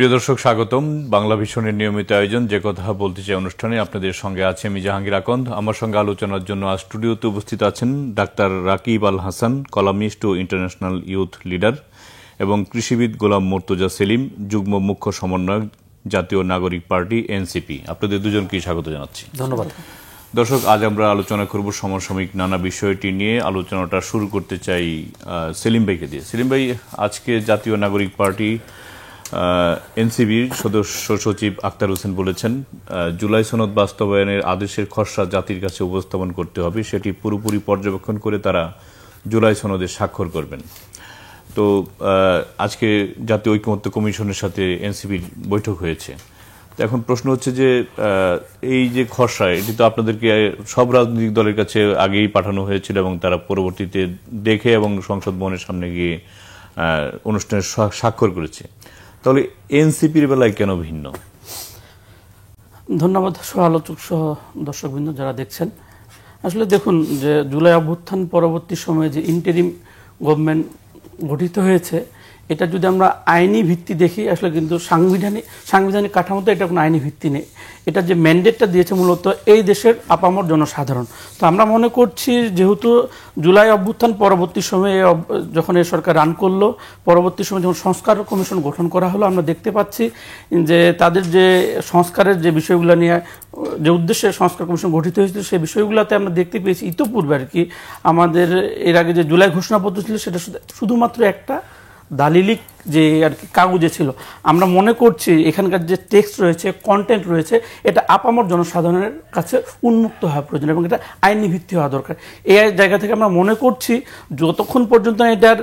প্রিয় দর্শক, স্বাগতম বাংলা ভিশনের নিয়মিত আয়োজন যে কথা বলতে চাই অনুষ্ঠানে। আপনাদের সঙ্গে আছে আমি জাহাঙ্গীর আকন্দ। আমার সঙ্গে আলোচনার জন্য আজ স্টুডিওতে উপস্থিত আছেন ডাক্তার রাকিব আল হাসান, কলামিস্ট ও ইন্টারন্যাশনাল ইউথ লিডার, এবং কৃষিবিদ গোলাম মুর্তজা সেলিম, যুগ্ম মুখ্য সমন্বয়ক, জাতীয় নাগরিক পার্টি এনসিপি। আপনাদের দুজনকেই স্বাগত জানাচ্ছি। ধন্যবাদ। দর্শক, আজ আমরা আলোচনা করব সমসাময়িক নানা বিষয়টি নিয়ে। আলোচনাটা শুরু করতে চাই সেলিম ভাইকে দিয়ে। সেলিম ভাই, আজকে জাতীয় নাগরিক পার্টি এনসিবির সদস্য সচিব আক্তার হোসেন বলেছেন জুলাই সনদ বাস্তবায়নের আদেশের খসড়া জাতির কাছে উপস্থাপন করতে হবে, সেটি পুরোপুরি পর্যবেক্ষণ করে তারা জুলাই সনদে স্বাক্ষর করবেন। তো আজকে জাতীয় ঐকমত্য কমিশনের সাথে এনসিবির বৈঠক হয়েছে। তো এখন প্রশ্ন হচ্ছে যে এই যে খসড়া, এটি তো আপনাদেরকে সব রাজনৈতিক দলের কাছে আগেই পাঠানো হয়েছিল এবং তারা পরবর্তীতে দেখে এবং সংসদ ভবনের সামনে গিয়ে অনুষ্ঠানে স্বাক্ষর করেছে। তাহলে এনসিপির বেলায় কেন ভিন্ন? ধন্যবাদ সহ-আলোচক সহ দর্শকবৃন্দ যারা দেখছেন। আসলে দেখুন, যে জুলাই অভ্যুত্থান পরবর্তী সময়ে যে ইন্টারিম গভর্নমেন্ট গঠিত হয়েছে, এটা যদি আমরা আইনি ভিত্তি দেখি, আসলে কিন্তু সাংবিধানিক কাঠামোতে এটা কোনো আইনি ভিত্তি নেই। এটা যে ম্যান্ডেটটা দিয়েছে মূলত এই দেশের আপামর জনসাধারণ। তো আমরা মনে করছি, যেহেতু জুলাই অভ্যুত্থান পরবর্তী সময়ে যখন এই সরকার রান করলো, পরবর্তী সময়ে যখন সংস্কার কমিশন গঠন করা হলো, আমরা দেখতে পাচ্ছি যে তাদের যে সংস্কারের যে বিষয়গুলো নিয়ে যে উদ্দেশ্যে সংস্কার কমিশন গঠিত হয়েছিল, সেই বিষয়গুলোতে আমরা দেখতে পেয়েছি ইতোপূর্বে আর কি আমাদের এর আগে যে জুলাই ঘোষণাপত্র ছিল, সেটা শুধুমাত্র একটা দালিলিক যে আর কি কাগজে ছিল। আমরা মনে করছি এখানকার যে টেক্সট রয়েছে, কন্টেন্ট রয়েছে, এটা আপামর জনসাধারণের কাছে উন্মুক্ত হওয়া প্রয়োজন এবং এটা আইনি ভিত্তি হওয়া দরকার। এই জায়গা থেকে আমরা মনে করছি যতক্ষণ পর্যন্ত এটার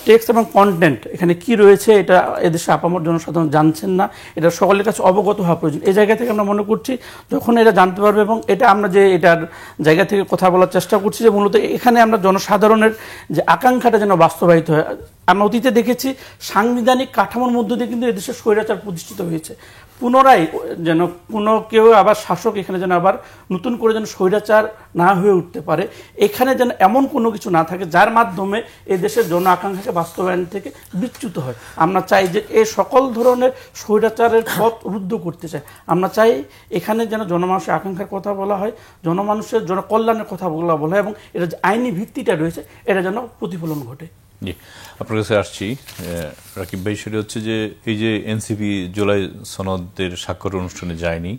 টেক্সট এবং কন্টেন্ট এখানে কি রয়েছে এটা এদেশে আপামর জনসাধারণ জানছেন না, এটা সকলের কাছে অবগত হওয়া প্রয়োজন। এই জায়গা থেকে আমরা মনে করছি যখন এটা জানতে পারবে, এবং এটা আমরা যে এটার জায়গা থেকে কথা বলার চেষ্টা করছি যে মূলত এখানে আমরা জনসাধারণের যে আকাঙ্ক্ষাটা যেন বাস্তবায়িত হয়। আমরা অতীতে দেখেছি সাংবিধানিক কাঠামোর মধ্য দিয়ে কিন্তু এদেশের স্বৈরাচার প্রতিষ্ঠিত হয়েছে। পুনরায় যেন কোনো কেউ আবার শাসক এখানে যেন আবার নতুন করে যেন স্বৈরাচার না হয়ে উঠতে পারে, এখানে যেন এমন কোনো কিছু না থাকে যার মাধ্যমে এই দেশের জন আকাঙ্ক্ষাকে বাস্তবায়ন থেকে বিচ্যুত হয়। আমরা চাই যে এই সকল ধরনের স্বৈরাচারের পথ রুদ্ধ করতে চাই। আমরা চাই এখানে যেন জনমানুষের আকাঙ্ক্ষার কথা বলা হয়, জনমানুষের জনকল্যাণের কথা বলা হয়, এবং এটা যে আইনি ভিত্তিটা রয়েছে এটা যেন প্রতিফলন ঘটে। জি, আপনার কাছে আসছি রাকিব ভাই। সেটা হচ্ছে যে এই যে এনসিপি জুলাই সনদের স্বাক্ষর অনুষ্ঠানে যায়নি,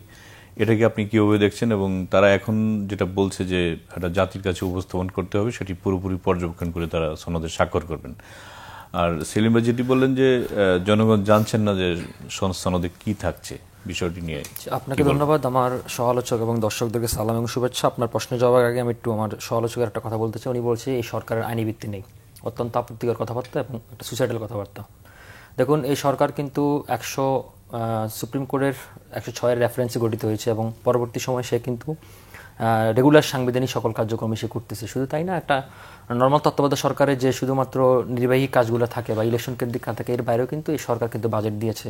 এটাকে আপনি কিভাবে দেখছেন? এবং তারা এখন যেটা বলছে যে এটা জাতির কাছে উপস্থাপন করতে হবে, সেটি পুরোপুরি পর্যবেক্ষণ করে তারা সনদে স্বাক্ষর করবেন। আর সেলিম ভাই যেটি বললেন যে জনগণ জানছেন না যে সনদে কি থাকছে, বিষয়টি নিয়ে আপনাকে ধন্যবাদ। আমার সহ-আলোচক এবং দর্শকদেরকে সালাম এবং শুভেচ্ছা। আপনার প্রশ্নের জবাবের আগে আমি একটু আমার সহ-আলোচকের একটা কথা বলতে চাই। উনি বলছে এই সরকারের আইনি ভিত্তি নেই, অত্যন্ত আপত্তিকর কথাবার্তা এবং একটা সুইসাইডাল কথাবার্তা। দেখুন, এই সরকার কিন্তু সুপ্রিম কোর্টের 106-এর রেফারেন্সে গঠিত হয়েছে এবং পরবর্তী সময়ে সে কিন্তু রেগুলার সাংবিধানিক সকল কার্যক্রমে সে করতেছে। শুধু তাই না, একটা নর্মাল তত্ত্বাবধায়ক সরকারের যে শুধুমাত্র নির্বাহী কাজগুলো থাকে বা ইলেকশন কেন্দ্রিক কাজ থাকে, এর বাইরেও কিন্তু এই সরকার কিন্তু বাজেট দিয়েছে,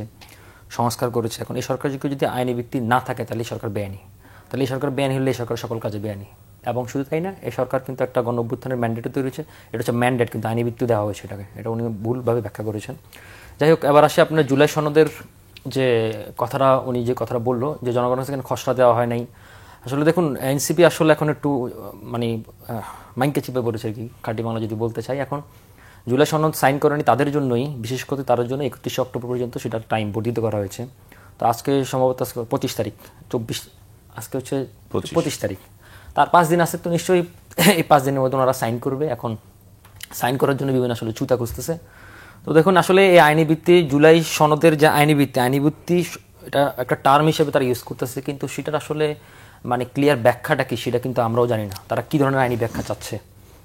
সংস্কার করেছে। এখন এই সরকার যদি আইনি ভিত্তি না থাকে তাহলে এই সরকার বেআইনি, তাহলে এই সরকার বেআইনি হলে এই সরকার সকল কাজে বেআইনি। এবং শুধু তাই না, এই সরকার কিন্তু একটা গণ অভ্যুত্থানের ম্যান্ডেটও তৈরি হয়েছে, এটা হচ্ছে ম্যান্ডেট, কিন্তু আইনি ভিত্তি দেওয়া হয়েছে এটাকে, এটা উনি ভুলভাবে ব্যাখ্যা করেছেন। যাই হোক, এবার আসে আপনার জুলাই সনদের যে কথাটা, উনি যে কথাটা বললো যে জনগণের কাছে খসড়া দেওয়া হয় নাই। আসলে দেখুন, এনসিপি আসলে এখন একটু মানে মাইন্ডকে চিপে পড়েছে আর কি, খাঁটি বাংলা যদি বলতে চাই। এখন জুলাই সনদ সাইন করেনি তাদের জন্যই, বিশেষ করে তাদের জন্য 31 অক্টোবর পর্যন্ত সেটার টাইম বর্ধিত করা হয়েছে। তো আজকে সম্ভবত 25 তারিখ, আজকে হচ্ছে 25 তারিখ, তার 5 দিন আছে। তো নিশ্চয়ই এই 5 দিনের মধ্যে ওনারা সাইন করবে। এখন সাইন করার জন্য বিভিন্ন আসলে চুতা খুঁজতেছে। তো দেখুন, আসলে এই আইনি ভিত্তি জুলাই সনদের যে আইনি ভিত্তি এটা একটা টার্ম হিসেবে তারা ইউজ করতেছে, কিন্তু সেটার আসলে মানে ক্লিয়ার ব্যাখ্যাটা কি সেটা কিন্তু আমরাও জানি না। তারা কী ধরনের আইনি ব্যাখ্যা চাচ্ছে,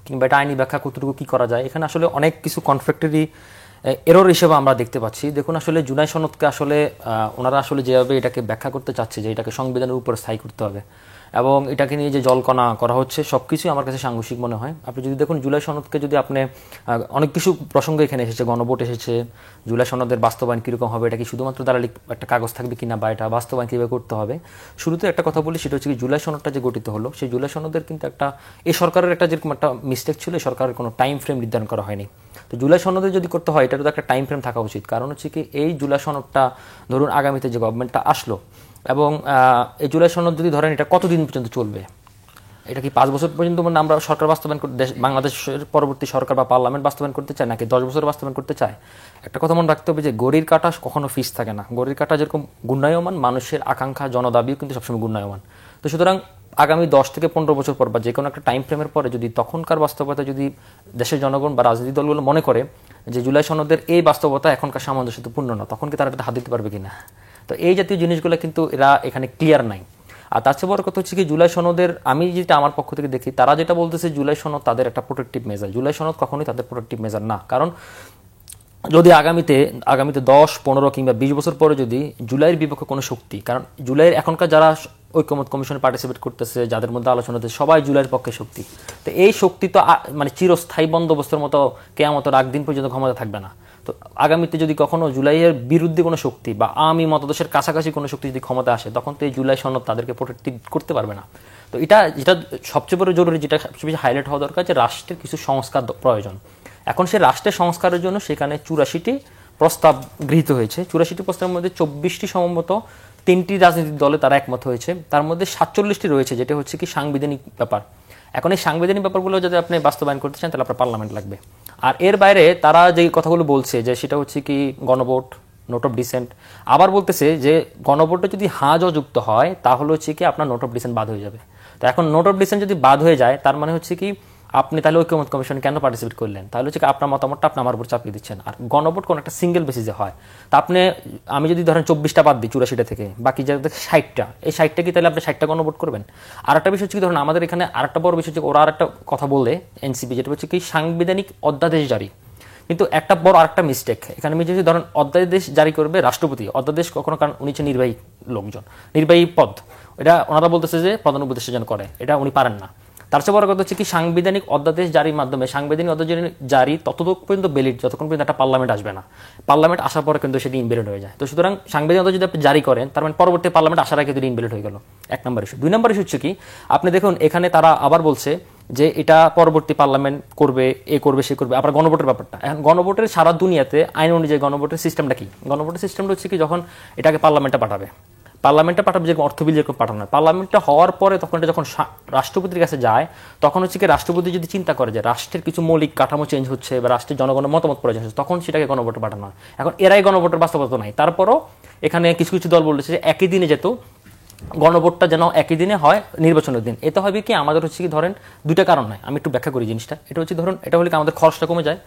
কিংবা এটা আইনি ব্যাখ্যা কতটুকু কী করা যায়, এখানে আসলে অনেক কিছু কনফ্লিক্টেরই এরর হিসেবে আমরা দেখতে পাচ্ছি। দেখুন, আসলে জুলাই সনদকে আসলে ওনারা আসলে যেভাবে এটাকে ব্যাখ্যা করতে চাচ্ছে যে এটাকে সংবিধানের উপর স্থায়ী করতে হবে, এবং এটাকে নিয়ে যে জলকণা করা হচ্ছে সবকিছুই আমার কাছে সাংঘর্ষিক মনে হয়। আপনি যদি দেখুন জুলাই সনদকে যদি আপনি অনেক কিছু প্রসঙ্গ এখানে এসেছে, গণভোট এসেছে, জুলাই সনদের বাস্তবায়ন কীরকম হবে, এটা কি শুধুমাত্র দালালি একটা কাগজ থাকবে কিনা বা এটা বাস্তবায়ন কীভাবে করতে হবে। শুরুতে একটা কথা বলি, সেটা হচ্ছে কি জুলাই সনদটা যে গঠিত হলো সেই জুলাই সনদের কিন্তু একটা এই সরকারের একটা যেরকম একটা মিস্টেক ছিল, এই সরকারের কোনো টাইম ফ্রেম নির্ধারণ করা হয়নি। তো জুলাই সনদে যদি করতে হয় এটারও তো একটা টাইম ফ্রেম থাকা উচিত। কারণ হচ্ছে কি এই জুলাই সনদটা ধরুন আগামীতে যে গভর্নমেন্টটা আসলো এবং এই জুলাই সনদ যদি ধরেন এটা কতদিন পর্যন্ত চলবে, এটা কি 5 বছর পর্যন্ত মানে আমরা সরকার বাস্তবায়ন করতে, বাংলাদেশের পরবর্তী সরকার বা পার্লামেন্ট বাস্তবায়ন করতে চায় নাকি 10 বছর বাস্তবায়ন করতে চায়? একটা কথা মনে রাখতে হবে যে গড়ির কাটা কখনো ফিস থাকে না। গড়ির কাটা যেরকম গুণায়মান, মানুষের আকাঙ্ক্ষা জনদাবিও কিন্তু সবসময় গুণায়মান। তো সুতরাং আগামী 10 থেকে 15 বছর পর বা যে কোনো একটা টাইম ফ্রেমের পরে যদি তখনকার বাস্তবতা যদি দেশের জনগণ বা রাজনৈতিক দলগুলো মনে করে যে জুলাই সনদের এই বাস্তবতা এখনকার সামঞ্জস্যপূর্ণ না, তখন কি তারা এটা হাত দিতে পারবে কিনা? তো এই জাতীয় জিনিসগুলো কিন্তু এরা এখানে ক্লিয়ার নাই। আর তার চেয়ে বড় কথা হচ্ছে কি জুলাই সনদের আমি যেটা আমার পক্ষ থেকে দেখি, তারা যেটা বলতেছে জুলাই সনদ তাদের একটা প্রোটেক্টিভ মেজার। জুলাই সনদ কখনোই তাদের প্রোটেক্টিভ মেজার না। কারণ যদি আগামীতে 10, 15 কিংবা 20 বছর পরে যদি জুলাইয়ের বিপক্ষে কোনো শক্তি, কারণ জুলাইয়ের এখনকার যারা ঐক্যমত কমিশনে পার্টিসিপেট করতেছে, যাদের মধ্যে আলোচনা হচ্ছে, সবাই জুলাইয়ের পক্ষে শক্তি। তো এই শক্তি তো মানে চিরস্থায়ী বন্দোবস্তের মতো কেয়ামতের আগ দিন পর্যন্ত ক্ষমতা থাকবে না। তো আগামীতে যদি কখনো জুলাইয়ের বিরুদ্ধে কোনো শক্তি বা আওয়ামী মতাদর্শের কাছাকাছি কোনো শক্তি যদি ক্ষমতা আসে, তখন তো এই জুলাই সনদ তাদেরকে প্রোটেক্ট করতে পারবে না। তো যেটা সবচেয়ে বড় জরুরি, যেটা সবচেয়ে বেশি হাইলাইট হওয়া দরকার, যে রাষ্ট্রের কিছু সংস্কার প্রয়োজন। এখন সে রাষ্ট্রের সংস্কারের জন্য সেখানে 84টি প্রস্তাব গৃহীত হয়েছে। 84টি প্রস্তাবের মধ্যে 24টি সম্ভবত 3টি রাজনৈতিক দলে তারা একমত হয়েছে। তার মধ্যে 47টি রয়েছে যেটা হচ্ছে কি সাংবিধানিক ব্যাপার। এখন এই সাংবিধানিক ব্যাপারগুলো যদি আপনি বাস্তবায়ন করতে চান তাহলে আপনার পার্লামেন্ট লাগবে। আর এর বাইরে তারা যে কথাগুলো বলছে যে সেটা হচ্ছে কি গণভোট, নোট অফ ডিসেন্ট, আবার বলতেছে যে গণভোটে যদি যুক্ত হয় তাহলে হচ্ছে কি আপনার নোট অফ ডিসেন্ট বাদ হয়ে যাবে। তো এখন নোট অফ ডিসেন্ট যদি বাদ হয়ে যায় তার মানে হচ্ছে কি আপনি তাহলে ঐক্যমত কমিশনে কেন পার্টিসিপেট করলেন? তাহলে হচ্ছে আপনার মতামতটা আপনি আমার উপর চাপিয়ে দিচ্ছেন। আর গণভোট কোন একটা সিঙ্গেল বেসিসে হয়। তা আমি যদি ধরেন 24টা বাদ দিই 84টা থেকে, বাকি যাদের 60টা, এই 60টা কি তাহলে আপনি 60টা গণভোট করবেন? আর একটা বিষয় হচ্ছে কি ধরেন আমাদের এখানে আরেকটা বড় বিষয় হচ্ছে ওরা আরেকটা কথা বলে এনসিপি, যেটা হচ্ছে কি সাংবিধানিক অধ্যাদেশ জারি। কিন্তু একটা বড় আরেকটা মিস্টেক এখানে আমি যদি ধরেন অধ্যাদেশ জারি করবে রাষ্ট্রপতি, অধ্যাদেশ কখনো, কারণ উনি হচ্ছে নির্বাহী লোকজন, নির্বাহী পদ, এটা ওনারা বলতেছে যে প্রধান উপদেষ্টা যেন করে, এটা উনি পারেন না। তার চেয়ে বড় কথা হচ্ছে কি সাংবিধানিক অধ্যাদেশ জারির মাধ্যমে, সাংবিধানিক অধ্যাদেশ জারি ততক্ষণ পর্যন্ত ভ্যালিড যতক্ষণ পর্যন্ত একটা পার্লামেন্ট আসবে না। পার্লামেন্ট আসার পরে কিন্তু সেটি ইনভ্যালিড হয়ে যায়। তো সুতরাং সাংবিধানিক অধ্যাদেশ যদি আপনি জারি করেন তার মানে পরবর্তী পার্লামেন্ট আসার আগে যদি ইনভ্যালিড হয়ে গেল, 1 নম্বর ইস্যু। 2 নম্বর ইস্যু হচ্ছে কি আপনি দেখুন এখানে তারা আবার বলছে যে এটা পরবর্তী পার্লামেন্ট করবে, করবে, সে করবে। আবার গণভোটের ব্যাপারটা, এখন গণভোটের সারা দুনিয়াতে আইন অনুযায়ী গণভোটের সিস্টেমটা কি? গণভোটের সিস্টেমটা হচ্ছে কি যখন এটাকে পার্লামেন্টে পাঠাবে যেরকম অর্থ বিল যেরকম পাঠানো হয়, পার্লামেন্টটা হওয়ার পরে তখন এটা যখন রাষ্ট্রপতির কাছে যায় তখন হচ্ছে কি রাষ্ট্রপতি যদি চিন্তা করে যে রাষ্ট্রের কিছু মৌলিক কাঠামো চেঞ্জ হচ্ছে বা রাষ্ট্রের জনগণের মতামত প্রয়োজন হচ্ছে, তখন সেটাকে গণভোটে পাঠানো হয়। এখন এরাই গণভোটের বাস্তবতা নাই। তারপরও এখানে কিছু কিছু দল বলেছে যে একই দিনে যেত গণভোটটা যেন একই দিনে হয় নির্বাচনের দিন। এতে হবে কি আমাদের হচ্ছে কি ধরেন 2টা কারণ হয়, আমি একটু ব্যাখ্যা করি জিনিসটা। এটা হচ্ছে ধরুন এটা হলে কি আমাদের খরচটা কমে যায়।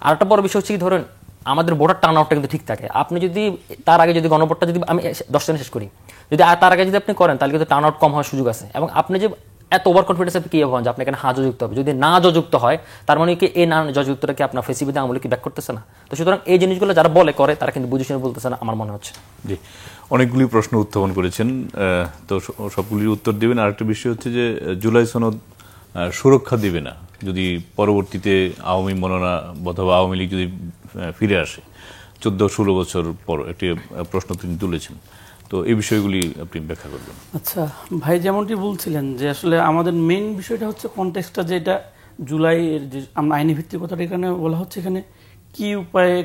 আর একটা বড় বিষয় হচ্ছে কি ধরেন আমাদের ভোটার টার্ন আউটটা কিন্তু ঠিক থাকে। আপনি যদি তার আগে যদি গণভোটটা যদি আমি 10 দিনে শেষ করি, যদি তার আগে যদি আপনি করেন তাহলে কিন্তু টার্ন আউট কম হওয়ার সুযোগ আছে। এবং আপনি যে এত ওভার কনফিডেন্স আপনি কি হন যে আপনি এখানে যুক্ত হবে, যদি না যুক্ত হয় তার মানে কি এই না যুক্তটাকে আপনার ফেসিবিতে আমলে কি ব্যাক করতেছে না? তো সুতরাং এই জিনিসগুলো যারা বলে করে তারা কিন্তু বুঝে শুনে বলতেছে না আমার মনে হচ্ছে। জি, অনেকগুলি প্রশ্ন উত্থাপন করেছেন, তো সবগুলির উত্তর দেবেন। আরেকটা বিষয় হচ্ছে যে জুলাই সনদ সুরক্ষা দিবে না যদি পরবর্তীতে আওয়ামী মনোনয়ন অথবা আওয়ামী লীগ যদি ফিরে আসে 14-16 বছর পর, একটি প্রশ্ন তিনি তুলেছেন। তো এই বিষয়গুলি আপনি ব্যাখ্যা করবেন। আচ্ছা ভাই, যেমনটি বলছিলেন যে আসলে আমাদের মেইন বিষয়টা হচ্ছে কনটেক্সটটা, যেটা জুলাইয়ের যে আমরা আইনি ভিত্তিক কথাটা এখানে বলা হচ্ছে, এখানে কি উপায়ে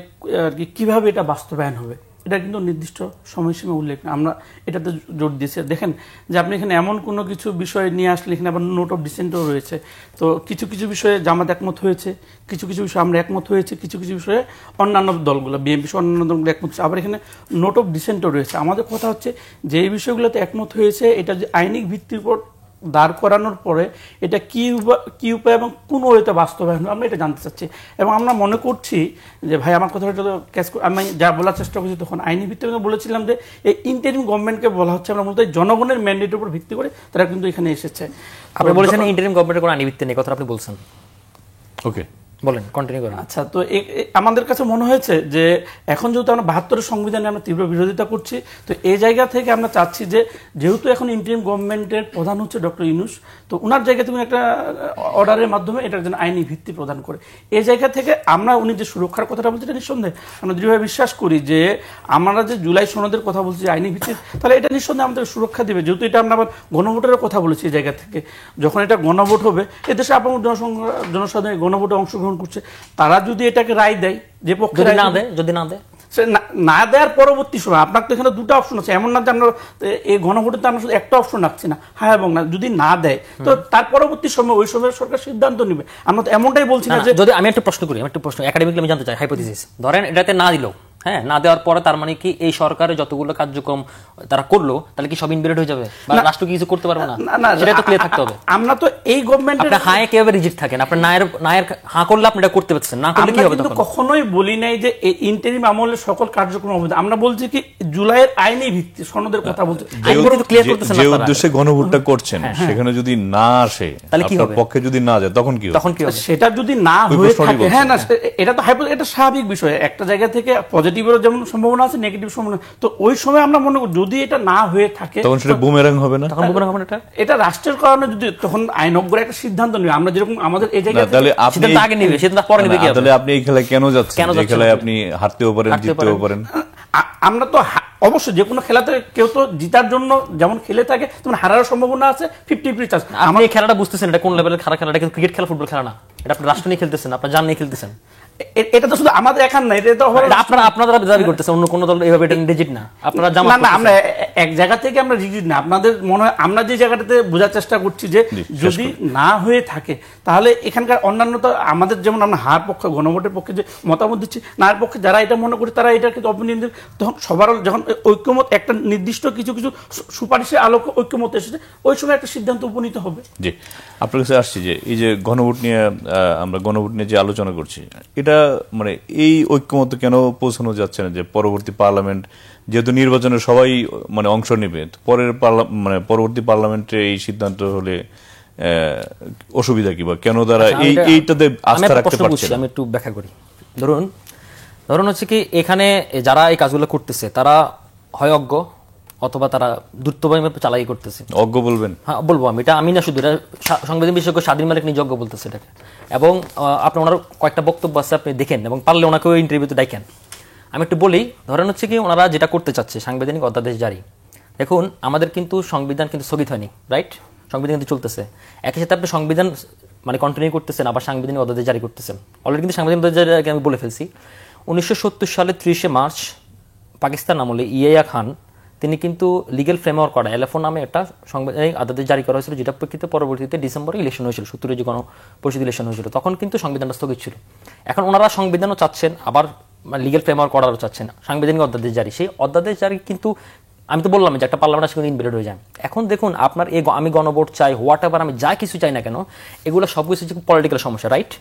আর কি কীভাবে এটা বাস্তবায়ন হবে, এটা কিন্তু নির্দিষ্ট সময়সীমা উল্লেখ না। আমরা এটাতে জোর দিয়েছি। দেখেন যে আপনি এখানে এমন কোনো কিছু বিষয় নিয়ে আসলে এখানে আবার নোট অফ ডিসেন্টও রয়েছে। তো কিছু কিছু বিষয়ে জামাত একমত হয়েছে, কিছু কিছু বিষয়ে আমরা একমত হয়েছে, কিছু কিছু বিষয়ে অন্যান্য দলগুলো বিএনপি সহ অন্যান্য দলগুলো একমত হচ্ছে, আবার এখানে নোট অফ ডিসেন্টও রয়েছে। আমাদের কথা হচ্ছে যে এই বিষয়গুলোতে একমত হয়েছে, এটা যে আইনিক ভিত্তির উপর দাঁড় করানোর পরে এটা কি উপায় এবং কোন ওয়েতে বাস্তবায়ন আমরা এটা জানতে চাচ্ছি। এবং আমরা মনে করছি যে ভাই আমার কথাটা আমি যা বলার চেষ্টা করছি তখন আইনি ভিত্তিতে বলেছিলাম যে এই ইন্টারিম গভর্নমেন্টকে বলা হচ্ছে আমরা মূলত জনগণের ম্যান্ডেটের উপর ভিত্তি করে তারা কিন্তু এখানে এসেছে। আপনি বলেছেন ইন্টারিম গভর্নমেন্টের কোনো আইনি ভিত্তি নেই, কথা আপনি বলছেন। ওকে, বলেন, কন্টিনিউ করেন। আচ্ছা, তো আমাদের কাছে মনে হয়েছে যে এখন যেহেতু আমরা 72 সংবিধানে আমরা তীব্র বিরোধিতা করছি, তো এই জায়গা থেকে আমরা চাচ্ছি যে যেহেতু এখন ইন্টারিম গভর্নমেন্টের প্রধান হচ্ছে ডক্টর ইউনূস, তো ওনার জায়গা থেকে একটা অর্ডারের মাধ্যমে এটার জন্য আইনি ভিত্তি প্রদান করে এই জায়গা থেকে আমরা উনি যে সুরক্ষার কথাটা বলছি এটা নিঃসন্দেহে আমরা দৃঢ়ভাবে বিশ্বাস করি যে আমরা যে জুলাই সনদের কথা বলছি আইনি ভিত্তি, তাহলে এটা নিঃসন্দেহে আমাদের সুরক্ষা দেবে। যেহেতু এটা আমরা আবার গণভোটের কথা বলেছি এই জায়গা থেকে, যখন এটা গণভোট হবে এদেশে আপনার জনসাধারণ গণভোটে অংশগ্রহণ করছে, তারা যদি এটাকে রায় দেয়, যে পক্ষে যদি না দেয় সে না দেওয়ার পরবর্তী সময় আপনার তো এখানে দুটো অপশন আছে, এমন না যে আমরা এই গণভোটে তো আমরা শুধু একটা অপশন রাখছি না, হ্যাঁ এবং না, যদি না দেয় তো তার পরবর্তী সময় ওই সময় সরকার সিদ্ধান্ত নেবে। আমরা তো এমনটাই বলছি না যে, যদি আমি একটা প্রশ্ন করি, একাডেমিক্যালি আমি জানতে চাই, হাইপোথিসিস ধরেন এটাতে না দিল, হ্যাঁ, না দেওয়ার পরে তার মানে কি এই সরকারের যতগুলো কার্যক্রম তারা করলো তাহলে কি সব ইনভ্যালিড হয়ে যাবে, বা রাষ্ট্র কি কিছু করতে পারবে না? সেটা তো ক্লিয়ার থাকতে হবে। আমরা তো এই গভর্নমেন্টের হায় কিভাবে রিজিট থাকেন, আপনার নায়ের হা করলে আপনি এটা করতে পারছেন, না করলে কি হবে? তখন কখনোই বলি নাই যে এই ইন্টারিম আমলের সকল কার্যক্রম অবৈধ। আমরা বলছি কি জুলাইয়ের আইনি ভিত্তি সনদের কথা বলছি, যে উদ্দেশ্যে গণভোটটা করছেন সেখানে যদি না আসে, তাহলে কি হবে? পক্ষে যদি না যায় তখন কি হবে? সেটা যদি না হয়ে থাকে, হ্যাঁ না, এটা তো এটা স্বাভাবিক বিষয়, একটা জায়গা থেকে পজিটিভেরও যেমন সম্ভাবনা আছে, নেগেটিভ সম্ভাবনা, তো ওই সময় আমরা মনে করি যদি এটা না হয়ে থাকে তখন সেটা বুমেরাং হবে না, তখন বুমেরাং হবে না। এটা রাষ্ট্রের কারণে যদি তখন আইনজ্ঞরা একটা সিদ্ধান্ত নেবে, আমরা যেরকম আমাদের এই জায়গায় তাহলে আপনি সিদ্ধান্ত আগে নেবে, সিদ্ধান্ত পরে নেবে কি হবে? তাহলে আপনি এই খেলায় কেন যাচ্ছেন? এই খেলায় আপনি হারতেও পারেন, জিততেও পারেন। আমরা তো অবশ্যই যে কোনো খেলাতে কেউ তো জিতার জন্য যেমন খেলে থাকে তেমন হারার সম্ভাবনা আছে, 50-50 চান্স। আপনি এই খেলাটা বুঝতেছেন এটা কোন লেভেলের খেলা, খেলাটা কিন্তু ক্রিকেট খেলা, ফুটবল খেলা না, এটা আপনি রাষ্ট্র নিয়ে খেলতেছেন, আপনার জান নিয়ে খেলতেছেন। এটা তো শুধু আমাদের এখান না, এটা তো আপনারা দাবি করতেছেন অন্য কোনো দল এইভাবে এটা রিজিট না, আপনারা জামাত না, আমরা এক জায়গা থেকে আমরা রিজিট না, আপনাদের মনে হয় আমরা যে জায়গাটাতে বোঝার চেষ্টা করছি যে যদি না হয়ে থাকে তাহলে এখানকার অন্যান্য তো আমাদের যেমন আমরা হার পক্ষে গণভোটের পক্ষে যে মতামত দিচ্ছি, নার পক্ষে যারা এটা মনে করি তারা এটা কিন্তু অপিনিয়ন দিন, তখন সবার যখন ঐক্যমত একটা নির্দিষ্ট কিছু কিছু সুপারিশের আলোকে ঐক্যমত এসেছে, ওই সময় একটা সিদ্ধান্ত উপনীত হবে। জি, আপনার কাছে আসছি যে এই যে গণভোট নিয়ে আমরা গণভোট নিয়ে যে আলোচনা করছি, এটা মানে এই ঐক্যমত কেন পৌঁছানো যাচ্ছে না যে পরবর্তী পার্লামেন্ট যেহেতু নির্বাচনে সবাই মানে অংশ নেবে, পরবর্তী পার্লামেন্টে এই সিদ্ধান্ত হলে অসুবিধা কি, বা কেন তারা এইটাতে আস্থা রাখতে পারছে না? আমি একটু ব্যাখ্যা করি। ধরুন হচ্ছে কি এখানে যারা এই কাজগুলো করতেছে তারা হয় অজ্ঞ অথবা তারা দ্রুতভাবে চালাই করতেছে। অজ্ঞ বলবেন? হ্যাঁ বলবো আমি, এটা আমি না শুধু, এটা সংবিধান বিশেষজ্ঞ স্বাধীন মালিক নিজ অজ্ঞ বলতেছে এটাকে। এবং আপনি ওনার কয়েকটা বক্তব্য আছে, আপনি দেখেন এবং পারলে ওনাকেও ইন্টারভিউতে দেখেন। আমি একটু বলি, ধরেন হচ্ছে কি ওনারা যেটা করতে চাচ্ছে সাংবিধানিক অধ্যাদেশ জারি। দেখুন আমাদের কিন্তু সংবিধান কিন্তু স্থগিত হয়নি, রাইট? সংবিধান কিন্তু চলতেছে, একই সাথে আপনি সংবিধান মানে কন্টিনিউ করতেছেন, আবার সাংবিধানিক অধ্যাদেশ জারি করতেছেন। অলরেডি কিন্তু সাংবিধানিক অধ্যাদেশ আমি বলে ফেলছি। 1970 সালে 30 মার্চ পাকিস্তান আমলে ইয়াহিয়া খান তিনি কিন্তু লিগেল ফ্রেমওয়ার্ক করা এলএফও নামে একটা সাংবিধানিক আদেশ জারি করা হয়েছিল, যেটা প্রেক্ষিতে পরবর্তীতে ডিসেম্বরে ইলেকশন হয়েছিল, 70 যে গণপরিষদ ইলেকশন হয়েছিল, তখন কিন্তু সংবিধানটা স্থগিত ছিল। এখন ওনারা সংবিধানও চাচ্ছেন, আবার লিগেল ফ্রেমওয়ার্ক করারও চাচ্ছেন, সাংবিধানিক অধ্যাদেশ জারি। সেই অধ্যাদেশ জারি কিন্তু আমি তো বললাম যে একটা পার্লামেন্ট আসলে ইনভ্যালিড হয়ে যায়। এখন দেখুন আপনার আমি গণভোট চাই, হোয়াট এভার, আমি যা কিছু চাই না কেন, এগুলো সব কিছু পলিটিক্যাল সমস্যা, রাইট?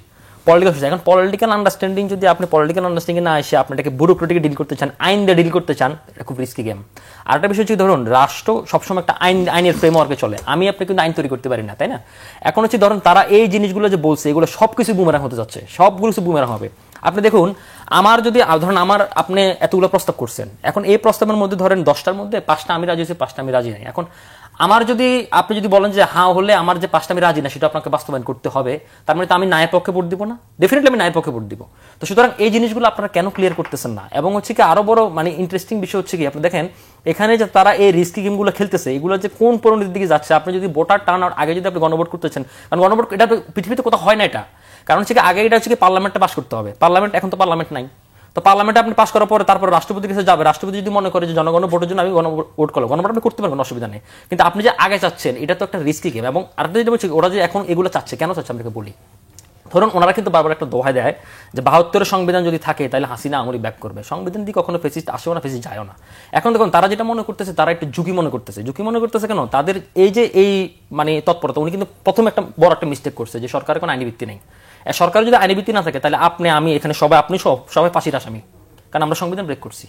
পলিটিক্যাল সমস্যা। এখন পলিটিক্যাল আন্ডারস্ট্যান্ডিং যদি আপনি পলিটিক্যাল আন্ডারস্ট্যান্ডিং না এসে আপনি এটাকে ব্যুরোক্রেটিকে ডিল করতে চান, আইন দিয়ে ডিল করতে চান, এটা খুব রিস্কি গেম। আর একটা বিষয় হচ্ছে ধরুন রাষ্ট্র সবসময় একটা আইনের ফ্রেমওয়ার্কে চলে, আমি আপনি কিন্তু আইন তৈরি করতে পারি না, তাই না? এখন হচ্ছে ধরুন তারা এই জিনিসগুলো যে বলছে এগুলো সব কিছু বুমেরাং হতে যাচ্ছে, সবগুলো কিছু বুমেরাং হবে। আপনি দেখুন আমার যদি ধরেন আপনি এতগুলো প্রস্তাব করছেন, এখন এই প্রস্তাবের মধ্যে ধরেন 10টার মধ্যে 5টা আমি রাজি হয়েছি, 5টা আমি রাজি নাই। এখন আপনি যদি বলেন যে হ্যাঁ হলে আমার যে 5টা আমি রাজি না সেটা আপনাকে বাস্তবায়ন করতে হবে, তার মানে তো আমি ন্যায়ের পক্ষে ভোট দিব না? ডেফিনেটলি আমি ন্যায়ের পক্ষে ভোট দিব। তো সুতরাং এই জিনিসগুলো আপনারা কেন ক্লিয়ার করতেছেন না? এবং হচ্ছে কি আরো বড় মানে ইন্টারেস্টিং বিষয় হচ্ছে কি আপনি দেখেন এখানে যে তারা এই রিস্কি গেমগুলো খেলতেছে, এগুলো যে কোন পরিণতির দিকে যাচ্ছে। আপনি যদি ভোটার টার্ন আউট আগে যদি আপনি গণভোট করতেছেন, কারণ গণভোট এটা পৃথিবীতে কোথাও হয় না, এটা কারণ হচ্ছে কি আগে এটা হচ্ছে কি পার্লামেন্টটা পাস করতে হবে, পার্লামেন্ট এখন তো পার্লামেন্ট নাই। তো পার্লামেন্টে আপনি পাস করার পরে তারপর রাষ্ট্রপতির কাছে যাবে, রাষ্ট্রপতি যদি মনে করে যে জনগণ ভোটের জন্য আমি গণভোট করবো, গণভোট আপনি করতে পারবেন, অসুবিধা নেই। কিন্তু আপনি যে আগে চাচ্ছেন এটা তো একটা রিস্কি গেম। এবং আরেকটা যেটা বলছি, ওরা যে এখন এগুলো চাচ্ছে, কেন চাচ্ছে আপনাকে বলি। ধরুন ওনারা কিন্তু বারবার একটা দোহাই দেয় যে 72 সংবিধান যদি থাকে তাহলে হাসিনা আমলি ব্যাক করবে, সংবিধান দিয়ে কখনো ফেসিস্ট আসেও না, ফেসিস্ট যায়ও না। এখন দেখুন তারা যেটা মনে করতেছে, তারা একটু ঝুঁকি মনে করতেছে কেন, তাদের এই যে এই মানে তৎপরতা, উনি কিন্তু প্রথমে একটা বড় একটা মিস্টেক করছে যে সরকারের কোনো আইনি ভিত্তি নেই। সরকারের যদি আইনি ভিত্তি না থাকে তাহলে আপনি আমি এখানে সবাই ফাঁসির আসামি, কারণ আমরা সংবিধান ব্রেক করছি।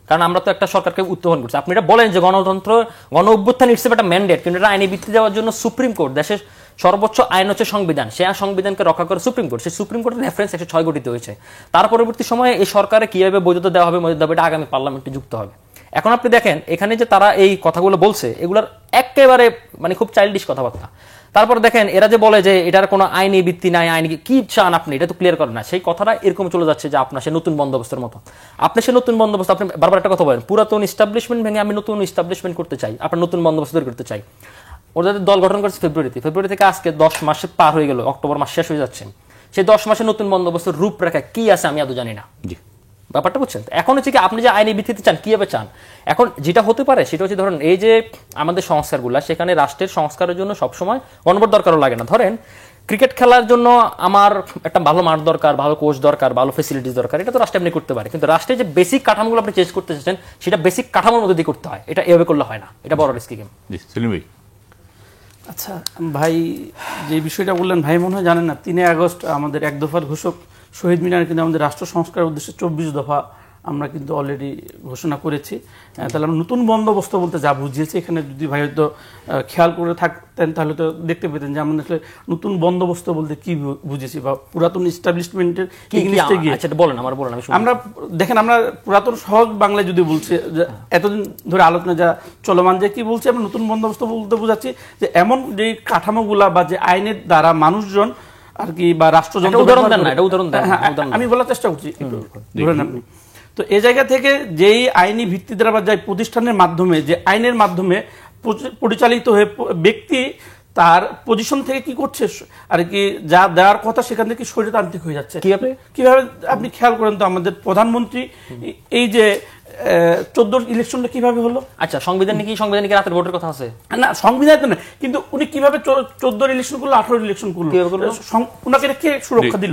কারণ আমরা তো একটা সরকারকে উত্থাপন করছি। আপনি এটা বলেন যে গণতন্ত্র, গণ অভ্যুত্থান হিসেবে একটা ম্যান্ডেট, কিন্তু এটা আইনি ভিত্তি দেওয়ার জন্য সুপ্রিম কোর্ট, দেশের সর্বোচ্চ আইন হচ্ছে সংবিধান, সেই সংবিধানকে রক্ষা করে সুপ্রিম কোর্ট। সেই সুপ্রিম কোর্টের রেফারেন্স 106 গঠিত হয়েছে। তার পরবর্তী সময়ে এই সরকারে কিভাবে বৈধতা দেওয়া হবে, এটা আগামী পার্লামেন্টে যুক্ত হবে। এখন আপনি দেখেন এখানে যে তারা এই কথাগুলো বলছে, এগুলোর একেবারে মানে খুব চাইল্ডিশ কথাবার্তা। তারপর দেখেন এরা যে বলে যে এটার কোনো আইনি ভিত্তি নাই, আইনি কি চান আপনি, এটা তো ক্লিয়ার করেন না। সেই কথাটা এরকম চলে যাচ্ছে যে আপনার সে নতুন বন্দোবস্তের মতো। আপনি সে নতুন বন্দোবস্ত, আপনি বারবার একটা কথা বলেন, পুরাতন ইস্টাবলিশমেন্ট ভেঙে আমি নতুন ইস্টাবলিশমেন্ট করতে চাই, আপনার নতুন বন্দোবস্ত তৈরি করতে চাই। ওদের দল গঠন করেছে ফেব্রুয়ারি থেকে আজকে 10 মাসে পার হয়ে গেল, অক্টোবর মাস শেষ হয়ে যাচ্ছে। সেই 10 মাসে নতুন বন্দোবস্তের রূপরেখা কি আছে আমি আদৌ জানি না। ব্যাপারটা বুঝছেন? এখন হচ্ছে কি আপনি যে আইনি ভিত্তিতে চান, কিভাবে চান? এখন যেটা হতে পারে সেটা হচ্ছে ধরেন এই যে আমাদের সংস্কারগুলো, সেখানে রাষ্ট্রের সংস্কারের জন্য সবসময় গণভোট দরকারও লাগে না। ধরেন ক্রিকেট খেলার জন্য আমার একটা ভালো মাঠ দরকার, ভালো কোচ দরকার, ভালো ফেসিলিটিস দরকার, এটা তো রাষ্ট্র আপনি করতে পারে। কিন্তু রাষ্ট্রের যে বেসিক কাঠামোগুলো আপনি চেঞ্জ করতে চাচ্ছেন, সেটা বেসিক কাঠামোর মধ্যে দিয়ে করতে হয়। এটা এভাবে করলে হয় না, এটা বড় রিস্কি গেম। সেলিম ভাই। আচ্ছা ভাই, যে বিষয়টা বললেন ভাই মনে হয় জানেন না, 3 আগস্ট আমাদের এক দফার ঘোষক শহীদ মিনার কিন্তু আমাদের রাষ্ট্র সংস্কারের উদ্দেশ্যে 24 দফা আমরা কিন্তু অলরেডি ঘোষণা করেছি। তাহলে আমরা নতুন বন্দোবস্ত বলতে যা বুঝিয়েছি, এখানে যদি ভাই হয়তো খেয়াল করে থাকতেন তাহলে তো দেখতে পেতেন যে আমরা আসলে নতুন বন্দোবস্ত বলতে কি বুঝেছি, বা পুরাতন ইস্টাবলিশমেন্টের ইংলিশে গিয়ে বলেন, আমার বলেন। আমরা দেখেন, আমরা পুরাতন সহজ বাংলায় যদি বলছি, এতদিন ধরে আলোচনা যা চলমান, যে কি বলছি আমরা নতুন বন্দোবস্ত বলতে বোঝাচ্ছি যে এমন যে কাঠামোগুলা বা যে আইনের দ্বারা মানুষজন আর কি বা রাষ্ট্রযন্ত্র, উদাহরণ দেন না, এটা উদাহরণ দেন, আমি বলার চেষ্টা করছি, ধরেন আপনি। তো এই জায়গা থেকে যেই আইনি ভিত্তি দ্বারা বা যে প্রতিষ্ঠানের মাধ্যমে, যে আইনের মাধ্যমে পরিচালিত হয়ে ব্যক্তি তার পজিশন থেকে কি করছে আর কি, যা দেওয়ার কথা সেখান থেকে স্বৈরতান্ত্রিক হয়ে যাচ্ছে। কিভাবে আপনি খেয়াল করেন তো, আমাদের প্রধানমন্ত্রী এই যে 14 ইলেকশনটা কিভাবে হলো? আচ্ছা, সংবিধানে কি রাতের ভোটের কথা আছে না? সংবিধান তো না, কিন্তু উনি কিভাবে 14 ইলেকশন করলো, 18 ইলেকশন করলো, উনাকে কে সুরক্ষা দিল?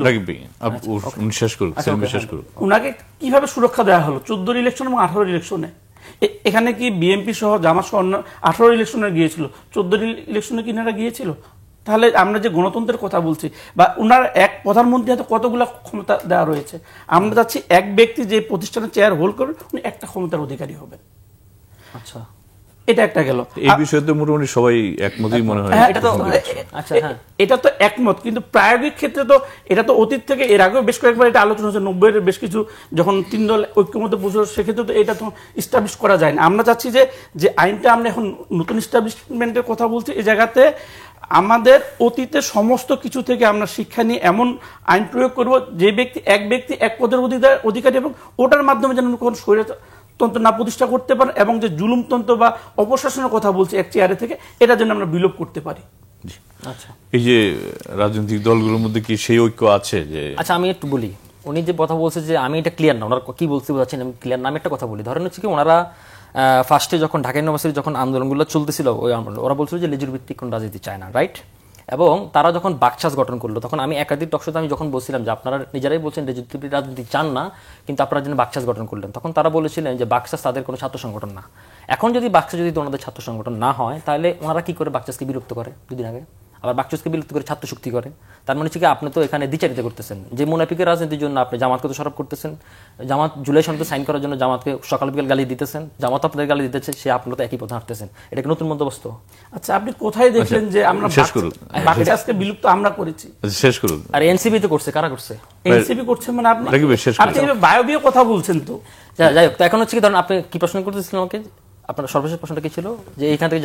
উনাকে কিভাবে সুরক্ষা দেওয়া হলো 14 ইলেকশন এবং 18 ইলেকশনে? এখানে কি বিএনপি সহ জামাত সহ 18 ইলেকশনে গিয়েছিল, 14 ইলেকশনে কি এনারা গিয়েছিল? তাহলে আমরা যে গণতন্ত্রের কথা বলছি, বা উনার এক প্রধানমন্ত্রী হাতে কতগুলো ক্ষমতা দেওয়া রয়েছে, আমরা চাচ্ছি এক ব্যক্তি যে প্রতিষ্ঠানের চেয়ার হোল্ড করবেন উনি একটা ক্ষমতার অধিকারী হবেন। আচ্ছা, এটা একটা গেল। এই বিষয়ে তো মোটামুটি সবাই একমতই মনে হয়। এটা তো একমত, কিন্তু প্রায়োগিক ক্ষেত্রে তো এটা তো অতীত থেকে এর আগেও বেশ কয়েকবার এটা আলোচনা হচ্ছে, 90-এর বেশ কিছু যখন 3 দল ঐক্যমতে বসে, সেক্ষেত্রে তো এটা তো ইস্টাবলিশ করা যায় না। আমরা চাচ্ছি যে আইনটা আমরা এখন নতুন ইস্টাবলিশমেন্টের কথা বলছি, এই জায়গাতে আমাদের অতীতের সমস্ত কিছু থেকে আমরা শিক্ষা নিয়ে এমন আইন প্রয়োগ করব যে এক ব্যক্তি এক পদের অধিকারী, এবং ওটার মাধ্যমে যেন কোনো স্বৈরতন্ত্র না প্রতিষ্ঠা করতে পারেন, এবং যে জুলুমতন্ত্র বা অপশাসনের কথা বলছি এক চেয়ারে থেকে, এটা যেন আমরা বিলোপ করতে পারি। আচ্ছা, এই যে রাজনৈতিক দলগুলোর মধ্যে কি সেই ঐক্য আছে? যে আচ্ছা, আমি একটু বলি, উনি যে কথা বলছে যে আমি এটা ক্লিয়ার না, ওনারা কি বলতে বোঝাচ্ছেন আমি ক্লিয়ার না। আমি একটা কথা বলি, ধরেন হচ্ছে কি ওনারা ফার্স্টে যখন ঢাকা ইউনিভার্সিটি যখন আন্দোলনগুলো চলতেছিল, ওরা বলছিল যে লেজুর ভিত্তিক কোন রাজনীতি চায় না, রাইট? এবং তারা যখন বাকশাস গঠন করলো, তখন আমি একাধিক টকশোতে আমি যখন বলছিলাম যে আপনারা নিজেরাই বলছেন লেজুর ভিত্তিক রাজনীতি চান না, কিন্তু আপনারা যেন বাকশাস গঠন করলেন, তখন তারা বলেছিলেন যে বাকশাস তাদের কোনো ছাত্র সংগঠন না। এখন যদি বাকশাস যদি ওনাদের ছাত্র সংগঠন না হয়, তাহলে ওনারা কি করে বাকশাসকে বিলুপ্ত করে? দুদিন আগে আবার বাকশাসকে বিলুপ্ত করে ছাত্র শক্তি করে। তার মানে হচ্ছে কি আপনি তো এখানে দ্বিচারিতা করতেছেন, যে মুনাফিকের রাজনীতির জন্য আপনি জামাতকে তো সরব করতেছেন, জামাত জুলাই সনদে সাইন করার জন্য জামাতকে সকাল বিকাল গালি দিতেছেন, জামাত আপনাদের গালি দিতেছে, সে আপনারা তো একই পথে হাঁটতেছেন। এটা কি নতুন বন্দোবস্ত? আচ্ছা, আপনি কোথায় দেখলেন যে আমরা বাকশাসকে বিলুপ্ত আমরা করেছি? শেষ করুন। আর এনসিপি তো করছে, কারা করছে? এনসিপি করছে, মানে আপনি বায়বীয় কথা বলছেন তো। যাই হোক, তো এখন হচ্ছে কি ধরেন আপনি কি প্রশ্ন করতেছিলেন আমাকে, আপনার সর্বশেষ প্রশ্নটা কি ছিল? যে এইখান থেকে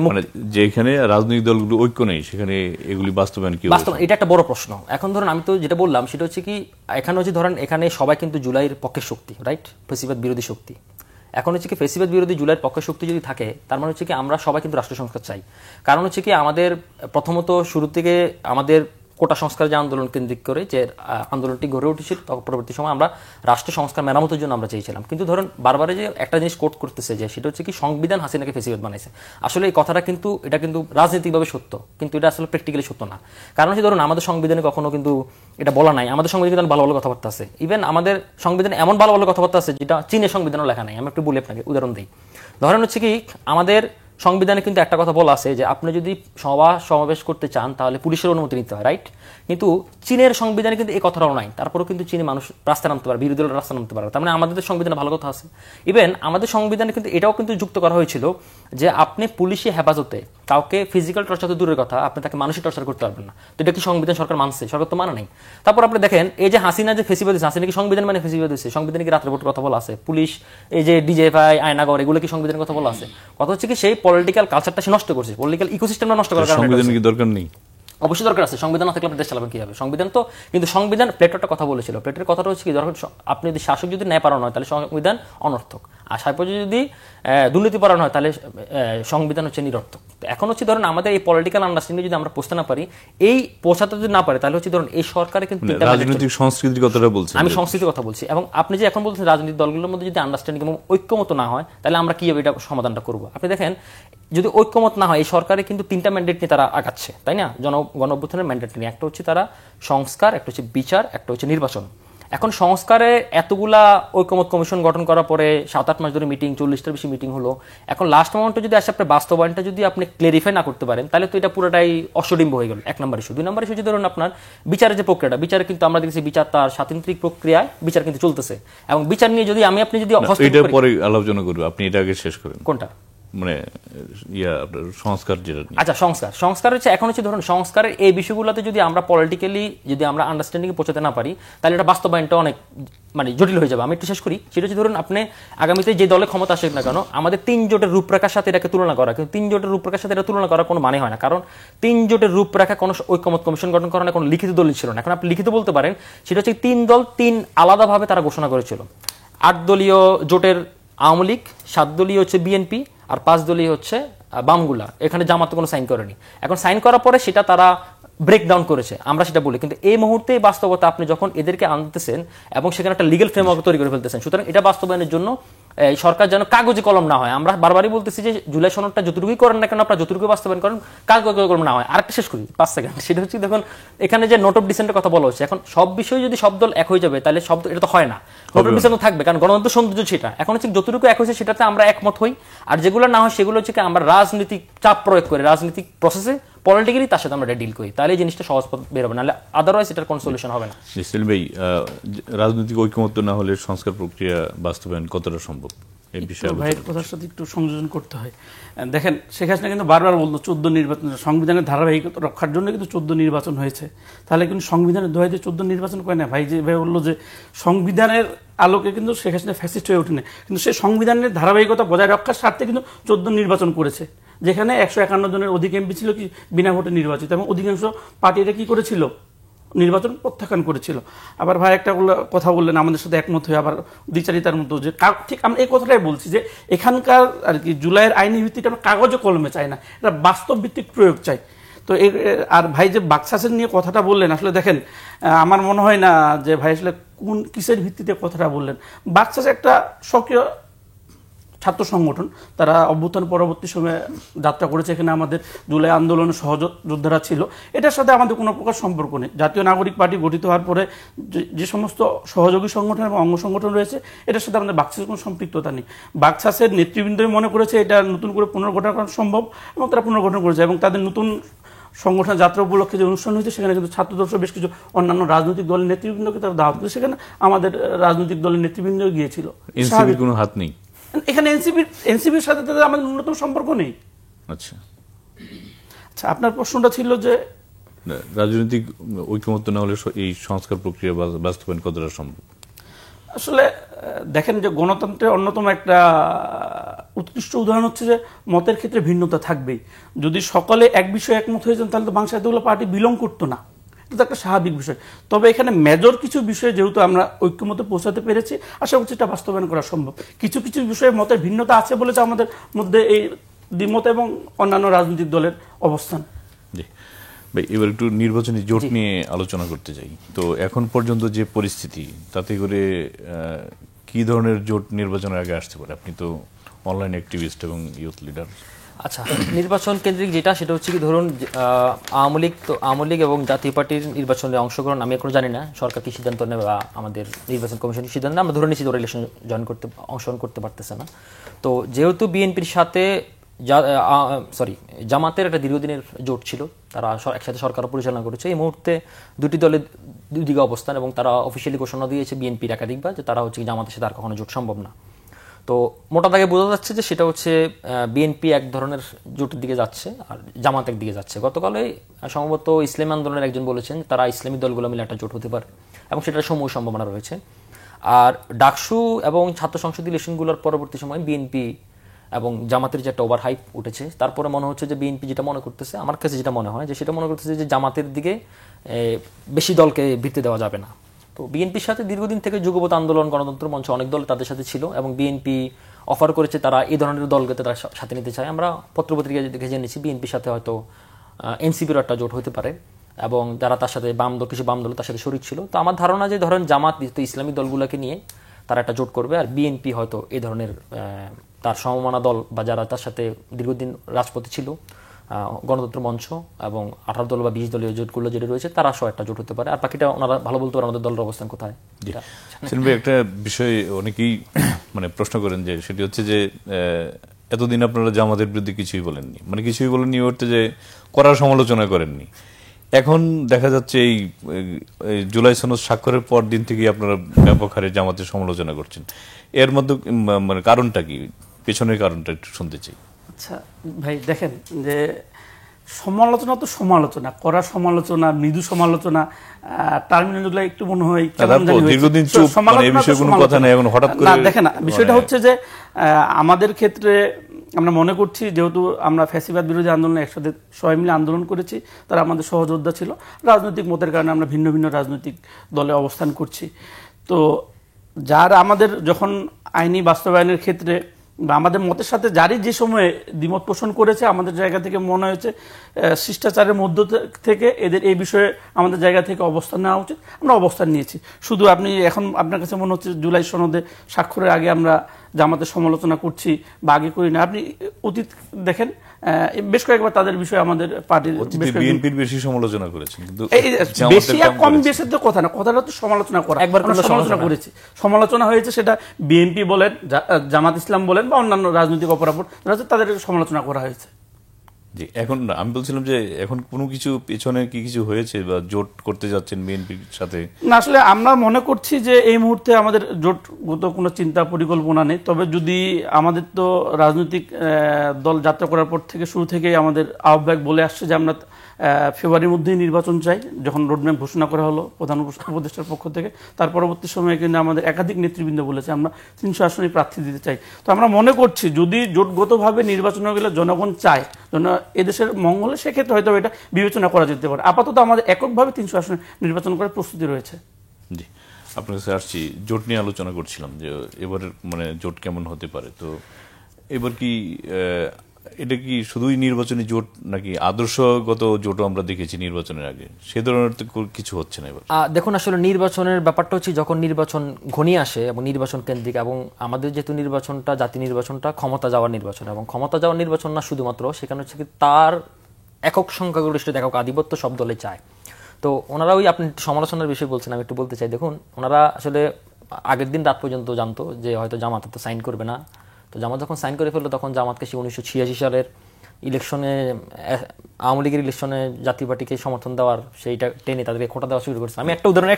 মানে যেখানে রাজনৈতিক দলগুলো ঐক্য নেই, সেখানে এগুলি বাস্তবায়ন কি? এটা একটা বড় প্রশ্ন। এখন ধরুন আমি তো যেটা বললাম সেটা হচ্ছে কি, এখানে হচ্ছে ধরেন এখানে সবাই কিন্তু জুলাইয়ের পক্ষের শক্তি, রাইট? ফেসিবাদ বিরোধী শক্তি। এখন হচ্ছে কি ফেসিবাদ বিরোধী জুলাইয়ের পক্ষের শক্তি যদি থাকে, তার মানে হচ্ছে কি আমরা সবাই কিন্তু রাষ্ট্র সংস্কার চাই। কারণ হচ্ছে কি আমাদের প্রথমত শুরু থেকে আমাদের কোটা সংস্কার যে আন্দোলন কেন্দ্রিক করে যে আন্দোলনটি গড়ে উঠেছিল, পরবর্তী সময় আমরা রাষ্ট্র সংস্কার মেরামতের জন্য আমরা চেয়েছিলাম। কিন্তু ধরুন বারবার যে একটা জিনিস কোট করতেছে, যে সেটা হচ্ছে কি সংবিধান হাসিনাকে ফেসিবাদ বানাইছে। আসলে এই কথাটা কিন্তু এটা কিন্তু রাজনৈতিকভাবে সত্য, কিন্তু এটা আসলে প্র্যাকটিক্যালি সত্য না। কারণ হচ্ছে ধরুন আমাদের সংবিধানে কখনো কিন্তু এটা বলা নাই। আমাদের সংবিধানে ভালো ভালো কথাবার্তা আছে, ইভেন আমাদের সংবিধানে এমন ভালো ভালো কথাবার্তা আছে যেটা চীনের সংবিধানও লেখা নাই। আমি একটু বলি আপনাকে, উদাহরণ দিই। ধরেন হচ্ছে কি আমাদের সংবিধানে কিন্তু একটা কথা বলা আছে যে আপনি যদি সভা সমাবেশ করতে চান তাহলে পুলিশের অনুমতি নিতে হয়, রাইট? কিন্তু চীনের সংবিধানে কিন্তু এই কথাটাও নাই, তারপরেও কিন্তু চীনে মানুষ রাস্তায় নামতে পারে, বিরোধী দলের রাস্তায় নামতে পারে। তার মানে আমাদের সংবিধানে ভালো কথা আছে। ইভেন আমাদের সংবিধানে কিন্তু এটাও কিন্তু যুক্ত করা হয়েছিল যে আপনি পুলিশি হেফাজতে কাউকে ফিজিক্যাল টর্চার তো দূরের কথা, আপনি তাকে মানসিক টর্চার করতে পারবেন না। তো এটা কি সংবিধান সরকার মানছে? সরকার তো মানে নাই। তারপর আপনি দেখেন এই যে হাসিনা যে ফেসিবাদ দিচ্ছে, হাসিনা কি সংবিধান মানে ফেসিবাদ দিচ্ছে? সংবিধানে কি রাত্রে ভোটের কথা বলা আছে? পুলিশ এই যে ডিজেএফআই, আয়নাগর, এগুলো কি সংবিধানের কথা বলা আছে? কথা হচ্ছে কি সেই পলিটিক্যাল কালচারটা সে নষ্ট করছে, পলিটিক্যাল ইকোসিস্টেমটা নষ্ট করার কারণে। সংবিধান কি দরকার নেই? অবশ্যই দরকার আছে। সংবিধান না থাকলে আপনি দেশ চালাবেন কিভাবে? সংবিধান তো, কিন্তু সংবিধান, প্লেটোর একটা কথা বলেছিল, প্লেটোর কথাটা হচ্ছে কি, ধরুন আপনি যদি শাসক যদি ন্যায়পরায়ণ হয় তাহলে সংবিধান অনর্থক, আর সাইপোজ যদি দুর্নীতিপরায়ণ হয় তাহলে সংবিধান হচ্ছে নিরর্থক। এখন হচ্ছে ধরুন আমাদের এই পলিটিক্যাল আন্ডারস্ট্যান্ডিং যদি আমরা পৌঁছতে না পারি, এই পৌঁছাতে যদি না পারে, তাহলে হচ্ছে ধরুন এই সরকারে কিন্তু রাজনৈতিক সংস্কৃতির কথাটা বলছেন। আমি সংস্কৃতির কথা বলছি। এবং আপনি যে এখন বলছেন রাজনৈতিক দলগুলোর মধ্যে যদি আন্ডারস্ট্যান্ডিং এবং ঐক্যমত না হয়, তাহলে আমরা কিভাবে এটা সমাধানটা করবো? আপনি দেখেন যদি ঐক্যমত না হয়, এই সরকারে কিন্তু 3টা ম্যান্ডেট নিয়ে তারা আগাচ্ছে, তাই না? গণ অভ্যুত্থানের ম্যান্ডেট নিয়ে একটা হচ্ছে তারা সংস্কার, একটা হচ্ছে বিচার, একটা হচ্ছে নির্বাচন। এখন সংস্কারে এতগুলা ঐক্যমত কমিশন গঠন করার পরে 7-8 মাস ধরে মিটিং, 40টার বেশি মিটিং হলো। এখন লাস্ট মোমেন্টে যদি আসে আপনার বাস্তবায়নটা যদি আপনি ক্লেরিফাই না করতে পারেন, তাহলে তো এটা পুরোটাই অশ্বডিম্ব হয়ে গেল। 1 নম্বর ইস্যু। 2 নম্বর ইস্যু ধরুন আপনার বিচারের যে প্রক্রিয়াটা, বিচারে কিন্তু আমরা দেখছি বিচার তার স্বাতন্ত্রিক প্রক্রিয়ায় বিচার কিন্তু চলতেছে, এবং বিচার নিয়ে যদি আপনি যদি এটা পরে আলোচনা করব, আপনি এটা আগে শেষ করেন। কোনটা? মানে সংস্কার যেটা। আচ্ছা, সংস্কার হচ্ছে এখন হচ্ছে ধরুন সংস্কারের এই বিষয়গুলোতে যদি আমরা পলিটিক্যালি যদি আমরা আন্ডারস্ট্যান্ডিং এ পৌঁছাতে না পারি, তাহলে এটা বাস্তবায়নটা অনেক মানে জটিল হয়ে যাবে। আমি একটু শেষ করি। সেটা হচ্ছে ধরুন আপনি আগামীতে যে দলে ক্ষমতা আসে না কেন, আমাদের 3 জোটের রূপরেখার সাথে এটাকে তুলনা করা, কিন্তু 3 জোটের রূপরেখার সাথে এটা তুলনা করার কোনো মানে হয় না। কারণ 3 জোটের রূপরেখা কোনো ঐক্যমত কমিশন গঠন করার কোনো লিখিত দলিল ছিল না। এখন আপনি লিখিত বলতে পারেন, সেটা হচ্ছে 3 দল 3 আলাদাভাবে তারা ঘোষণা করেছিল। 8 দলীয় জোটের আওয়ামী লীগ, 7 দলীয় হচ্ছে বিএনপি, আর 5 দলীয় হচ্ছে বামগুলা। এখানে জামাত কোনো সাইন করেনি। এখন সাইন করার পরে সেটা তারা ব্রেকডাউন করেছে, আমরা সেটা বলি। কিন্তু এই মুহূর্তে বাস্তবতা আপনি যখন এদেরকে আনতেছেন এবং সেখানে একটা লিগ্যাল ফ্রেমওয়ার্ক তৈরি করে ফেলতেছেন, সুতরাং এটা বাস্তবায়নের জন্য এই সরকার যেন কাগজে কলম না হয়। আমরা বারবারই বলতেছি যে জুলাই সনদটা যতটুকুই করেন না কেন, আপনারা যতটুকু বাস্তবায়ন করেন, কাগজে কলম না হয়। আরেকটা শেষ করি 5 সেকেন্ড। সেটা হচ্ছে দেখুন এখানে যে নোট অফ ডিসেন্টের কথা বলা হচ্ছে, এখন সব বিষয়ে যদি সব দল এক হয়ে যাবে তাহলে সব এটা তো হয় না। নোট অফ ডিসেন্ট থাকবে, কারণ গণতন্ত্র সৌন্দর্য সেটা। এখন হচ্ছে যতটুকু এক হয়েছে সেটাতে আমরা একমত হই, আর যেগুলো না হয় সেগুলো হচ্ছে আমরা রাজনৈতিক চাপ প্রয়োগ করে রাজনৈতিক প্রসেসে পলিটিক্যালি তার সাথে আমরা ডিল করি, তাহলে এই জিনিসটা সহজ পথ বের হবে, নাহলে আদারওয়াইজ এটার কোনো সলিউশন হবে না। সেলিম ভাই, রাজনৈতিক ঐক্যমত্য না হলে সংস্কার প্রক্রিয়া বাস্তবায়ন কতটা সম্ভব? ভাইয়ের কথার সাথে একটু সংযোজন করতে হয়। দেখেন শেখ হাসিনা কিন্তু বারবার বলতো 14 নির্বাচন, সংবিধানের ধারাবাহিকতা রক্ষার জন্য কিন্তু 14 নির্বাচন হয়েছে। তাহলে কিন্তু সংবিধানের দোহাই দিয়ে 14 নির্বাচন করে না। ভাই যে ভাই বললো যে সংবিধানের আলোকে কিন্তু শেখ হাসিনা ফ্যাসিস্ট হয়ে ওঠেনি, কিন্তু সেই সংবিধানের ধারাবাহিকতা বজায় রক্ষার স্বার্থে কিন্তু 14 নির্বাচন করেছে, যেখানে 151 জনের অধিক এমপি ছিল কি বিনা ভোটে নির্বাচিত, এবং অধিকাংশ পার্টিরা কি করেছিল, নির্বাচন প্রত্যাখ্যান করেছিল। আবার ভাই একটা কথা বললেন আমাদের সাথে একমত হয়ে, আবার দ্বিচারিতার মতো, যে ঠিক আমরা এই কথাটাই বলছি যে এখানকার আর কি জুলাইয়ের আইনি ভিত্তিটা আমরা কাগজে কলমে চাই না, এটা বাস্তব ভিত্তিক প্রয়োগ চাই। তো আর ভাই যে বাকশাসের নিয়ে কথাটা বললেন, আসলে দেখেন আমার মনে হয় না যে ভাই আসলে কোন কিসের ভিত্তিতে কথাটা বললেন। বাকশাস একটা সক্রিয় ছাত্র সংগঠন, তারা অভ্যুত্থান পরবর্তী সময়ে যাত্রা করেছে, এখানে আমাদের জুলাই আন্দোলনের সহযোদ্ধারা ছিল, এটার সাথে আমাদের কোনো প্রকার সম্পর্ক নেই। জাতীয় নাগরিক পার্টি গঠিত হওয়ার পরে যে সমস্ত সহযোগী সংগঠন এবং অঙ্গ সংগঠন রয়েছে, এটার সাথে আমাদের বাকশাসের কোনো সম্পৃক্ততা নেই। বাকশাসের নেতৃবৃন্দই মনে করেছে এটা নতুন করে পুনর্গঠন করা সম্ভব, এবং তারা পুনর্গঠন করেছে, এবং তাদের নতুন সংগঠন যাত্রা উপলক্ষে যে অনুষ্ঠান হয়েছে সেখানে কিন্তু ছাত্রদর্শ বেশ কিছু অন্যান্য রাজনৈতিক দলের নেতৃবৃন্দকে তারা দাওয়াত করেছে, সেখানে আমাদের রাজনৈতিক দলের নেতৃবৃন্দ গিয়েছিল। এনসিপির কোনো হাত নেই এখানে, এনসিপির সাথে তাদের আমাদের ন্যূনতম সম্পর্ক নেই। আচ্ছা, আপনার প্রশ্নটা ছিল যে রাজনৈতিক ঐক্যমত্য না হলে এই সংস্কার প্রক্রিয়া বাস্তবায়ন কতটা সম্ভব? আসলে দেখেন যে গণতন্ত্রের অন্যতম একটা উৎকৃষ্ট উদাহরণ হচ্ছে যে মতের ক্ষেত্রে ভিন্নতা থাকবেই। যদি সকলে এক বিষয়ে একমত হয়ে যান তাহলে তো বাংলাদেশে এতগুলো পার্টি বিলং করতো না, এটা একটা স্বাভাবিক বিষয়। তবে এখানে মেজর কিছু বিষয়ে যেহেতু আমরা ঐক্যমতে পৌঁছাতে পেরেছি, আশা করছি এটা বাস্তবায়ন করা সম্ভব। কিছু কিছু বিষয়ে মতের ভিন্নতা আছে বলে যে আমাদের মধ্যে এই দ্বিমত এবং অন্যান্য রাজনৈতিক দলের অবস্থান। ভাই, এবার একটু নির্বাচনী জোট নিয়ে আলোচনা করতে চাই। তো এখন পর্যন্ত যে পরিস্থিতি, তাতে করে কি ধরনের জোট নির্বাচনের আগে আসতে পারে? আপনি তো অনলাইন অ্যাক্টিভিস্ট এবং ইউথ লিডার। আচ্ছা, নির্বাচন কেন্দ্রিক যেটা, সেটা হচ্ছে কি ধরুন আওয়ামী লীগ এবং জাতীয় পার্টির নির্বাচনে অংশগ্রহণ আমি এখনো জানি না সরকার কি সিদ্ধান্ত নেবে বা আমাদের নির্বাচন কমিশন সিদ্ধান্ত নেবে। আমরা ধরে নিচ্ছি ওরা ইলেকশন অংশগ্রহণ করতে পারতেছে না। তো যেহেতু বিএনপির সাথে জামাতের একটা দীর্ঘদিনের জোট ছিল, তারা একসাথে সরকার পরিচালনা করেছে। এই মুহূর্তে দুটি দলের দুই দিকে অবস্থান, এবং তারা অফিসিয়ালি ঘোষণা দিয়েছে বিএনপির একাধিকবার যে তারা হচ্ছে জামাতের সাথে আর কখনো জোট সম্ভব না। তো মোটা দাগে বোঝা যাচ্ছে যে সেটা হচ্ছে বিএনপি এক ধরনের জোটের দিকে যাচ্ছে আর জামাত একদিকে যাচ্ছে। গতকালে সম্ভবত ইসলামী আন্দোলনের একজন বলেছেন তারা ইসলামী দলগুলো মিলে একটা জোট হতে পারে, এবং সেটার সমূহ সম্ভাবনা রয়েছে। আর ডাকসু এবং ছাত্র সংসদ ইলেকশনগুলোর পরবর্তী সময় বিএনপি এবং জামাতের যে একটা ওভার হাইপ উঠেছে, তারপরে মনে হচ্ছে যে বিএনপি যেটা মনে করতেছে, আমার কাছে যেটা মনে হয় যে সেটা মনে করতেছে যে জামাতের দিকে বেশি দলকে ভিত্তি দেওয়া যাবে না। তো বিএনপির সাথে দীর্ঘদিন থেকে যুগপৎ আন্দোলন, গণতন্ত্র মঞ্চ অনেক দল তাদের সাথে ছিল, এবং বিএনপি অফার করেছে তারা এই ধরনের দলকে তারা সাথে নিতে চায়। আমরা পত্রপত্রিকায় দেখে জেনেছি বিএনপির সাথে হয়তো এনসিপির একটা জোট হতে পারে, এবং যারা তার সাথে কিছু বাম দল তার সাথে শরিক ছিল। তো আমার ধারণা যে ধরেন জামাত ইসলামী দলগুলোকে নিয়ে তারা একটা জোট করবে, আর বিএনপি হয়তো এই ধরনের তার সমমানা দল বা যারা তার সাথে দীর্ঘদিন রাজপথে ছিল, গণতন্ত্র মঞ্চ এবং 18 দল বা 20 দলীয় জোটগুলো যেটা রয়েছে তারা সহ একটা জোট হতে পারে। আর বাকিটা ওনারা ভালো বলতে পারে আমাদের দলের অবস্থান কোথায়। একটা বিষয় অনেকেই মানে প্রশ্ন করেন যে সেটি হচ্ছে যে এতদিন আপনারা জামাতের বিরুদ্ধে কিছুই বলেননি, মানে কিছুই বলেননি বলতে যে করার সমালোচনা করেননি। এখন দেখা যাচ্ছে এই জুলাই সনদ স্বাক্ষরের পর দিন থেকে আপনারা ব্যাপক হারে জামাতের সমালোচনা করছেন। এর মধ্যে মানে কারণটা কি, পেছনের কারণটা একটু শুনতে চাই। আচ্ছা ভাই, দেখেন যে সমালোচনা তো সমালোচনা, করা সমালোচনা, মৃদু সমালোচনা, টার্মিনালগুলো একটু মনে হয় দীর্ঘদিন চুপ, মানে এই বিষয়ে কোনো কথা নেই, এখন হঠাৎ করে দেখেন। বিষয়টা হচ্ছে যে আমাদের ক্ষেত্রে আমরা মনে করছি যেহেতু আমরা ফ্যাসিবাদ বিরোধী আন্দোলনে একসাথে সবাই মিলে আন্দোলন করেছি, তারা আমাদের সহযোদ্ধা ছিল। রাজনৈতিক মতের কারণে আমরা ভিন্ন ভিন্ন রাজনৈতিক দলে অবস্থান করছি। তো যার আমাদের যখন আইনি বাস্তবায়নের ক্ষেত্রে বা আমাদের মতের সাথে যারই যে সময়ে দ্বিমত পোষণ করেছে, আমাদের জায়গা থেকে মনে হয়েছে শিষ্টাচারের মধ্য থেকে এদের এই বিষয়ে আমাদের জায়গা থেকে অবস্থান নেওয়া উচিত, আমরা অবস্থান নিয়েছি। শুধু আপনি এখন আপনার কাছে মনে হচ্ছে জুলাই সনদে স্বাক্ষরের আগে আমরা জামাতের সমালোচনা করছি বা আগে করি না। আপনি অতীত দেখেন, বেশ কয়েকবার তাদের বিষয়ে আমাদের পার্টির বিএনপির বেশি সমালোচনা করেছেন, কিন্তু বেশি আর কম বেশির তো কথা না, কথাটা তো সমালোচনা করা। একবার সমালোচনা করেছি, সমালোচনা হয়েছে, সেটা বিএনপি বলেন, জামাত ইসলাম বলেন বা অন্যান্য রাজনৈতিক অপরাধ তাদের সমালোচনা করা হয়েছে। জি, এখন আমি বলছিলাম যে এখন কোনো কিছু পেছনে কি কিছু হয়েছে বা জোট করতে যাচ্ছেন বিএনপির সাথে? না, আসলে আমরা মনে করছি যে এই মুহূর্তে আমাদের জোটগত কোনো চিন্তা পরিকল্পনা নেই। তবে যদি আমাদের তো রাজনৈতিক দল যাত্রা করার পর থেকে শুরু থেকেই আমাদের আহ্বায়ক বলে আসছে যে আমরা ফেব্রুয়ারির মধ্যেই নির্বাচন চাই, যখন রোডম্যাপ ঘোষণা করা হলো প্রধান উপদেষ্টার পক্ষ থেকে। তার পরবর্তী সময়ে কিন্তু আমাদের একাধিক নেতৃবৃন্দ বলেছে আমরা 300 আসনে প্রার্থী দিতে চাই। তো আমরা মনে করছি যদি জোটগতভাবে নির্বাচন হয়ে গেলে জনগণ চায়, এদেশের মঙ্গলে, সেক্ষেত্রে হয়তো এটা বিবেচনা করা যেতে পারে। আপাতত আমাদের এককভাবে 300 আসনে নির্বাচন করার প্রস্তুতি রয়েছে। জি, আপনার কাছে আসছি, জোট নিয়ে আলোচনা করছিলাম যে এবারের মানে জোট কেমন হতে পারে। তো এবার কি এটা কি শুধুই নির্বাচনী জোট নাকি আদর্শগত জোটও আমরা দেখেছি নির্বাচনের আগে, সে ধরনের তো কিছু হচ্ছে না এবার? দেখুন, আসলে নির্বাচনের ব্যাপারটা হচ্ছে যখন নির্বাচন ঘনিয়ে আসে এবং নির্বাচন কেন্দ্রিক, এবং আমাদের যেহেতু নির্বাচনটা জাতীয় নির্বাচনটা ক্ষমতা যাওয়ার নির্বাচন, এবং ক্ষমতা যাওয়ার নির্বাচন না শুধুমাত্র, সেখানে হচ্ছে কি তার একক সংখ্যাগরিষ্ঠ একক আধিপত্য সব দলে চায়। তো ওনারা ওই আপনি সমালোচনার বিষয় বলছেন, আমি একটু বলতে চাই। দেখুন, ওনারা আসলে আগের দিন রাত পর্যন্ত জানতো যে হয়তো জামাত তো সাইন করবে না। তো জামাত যখন সাইন করে ফেললো তখন জামাতকে 1986 সালের ইলেকশনে, আওয়ামী লীগের ইলেকশনে জাতীয় পার্টিকে সমর্থন দেওয়ার সেইটা টেনে তাদেরকে খোটা দেওয়া শুরু করছে। আমি একটা উদাহরণ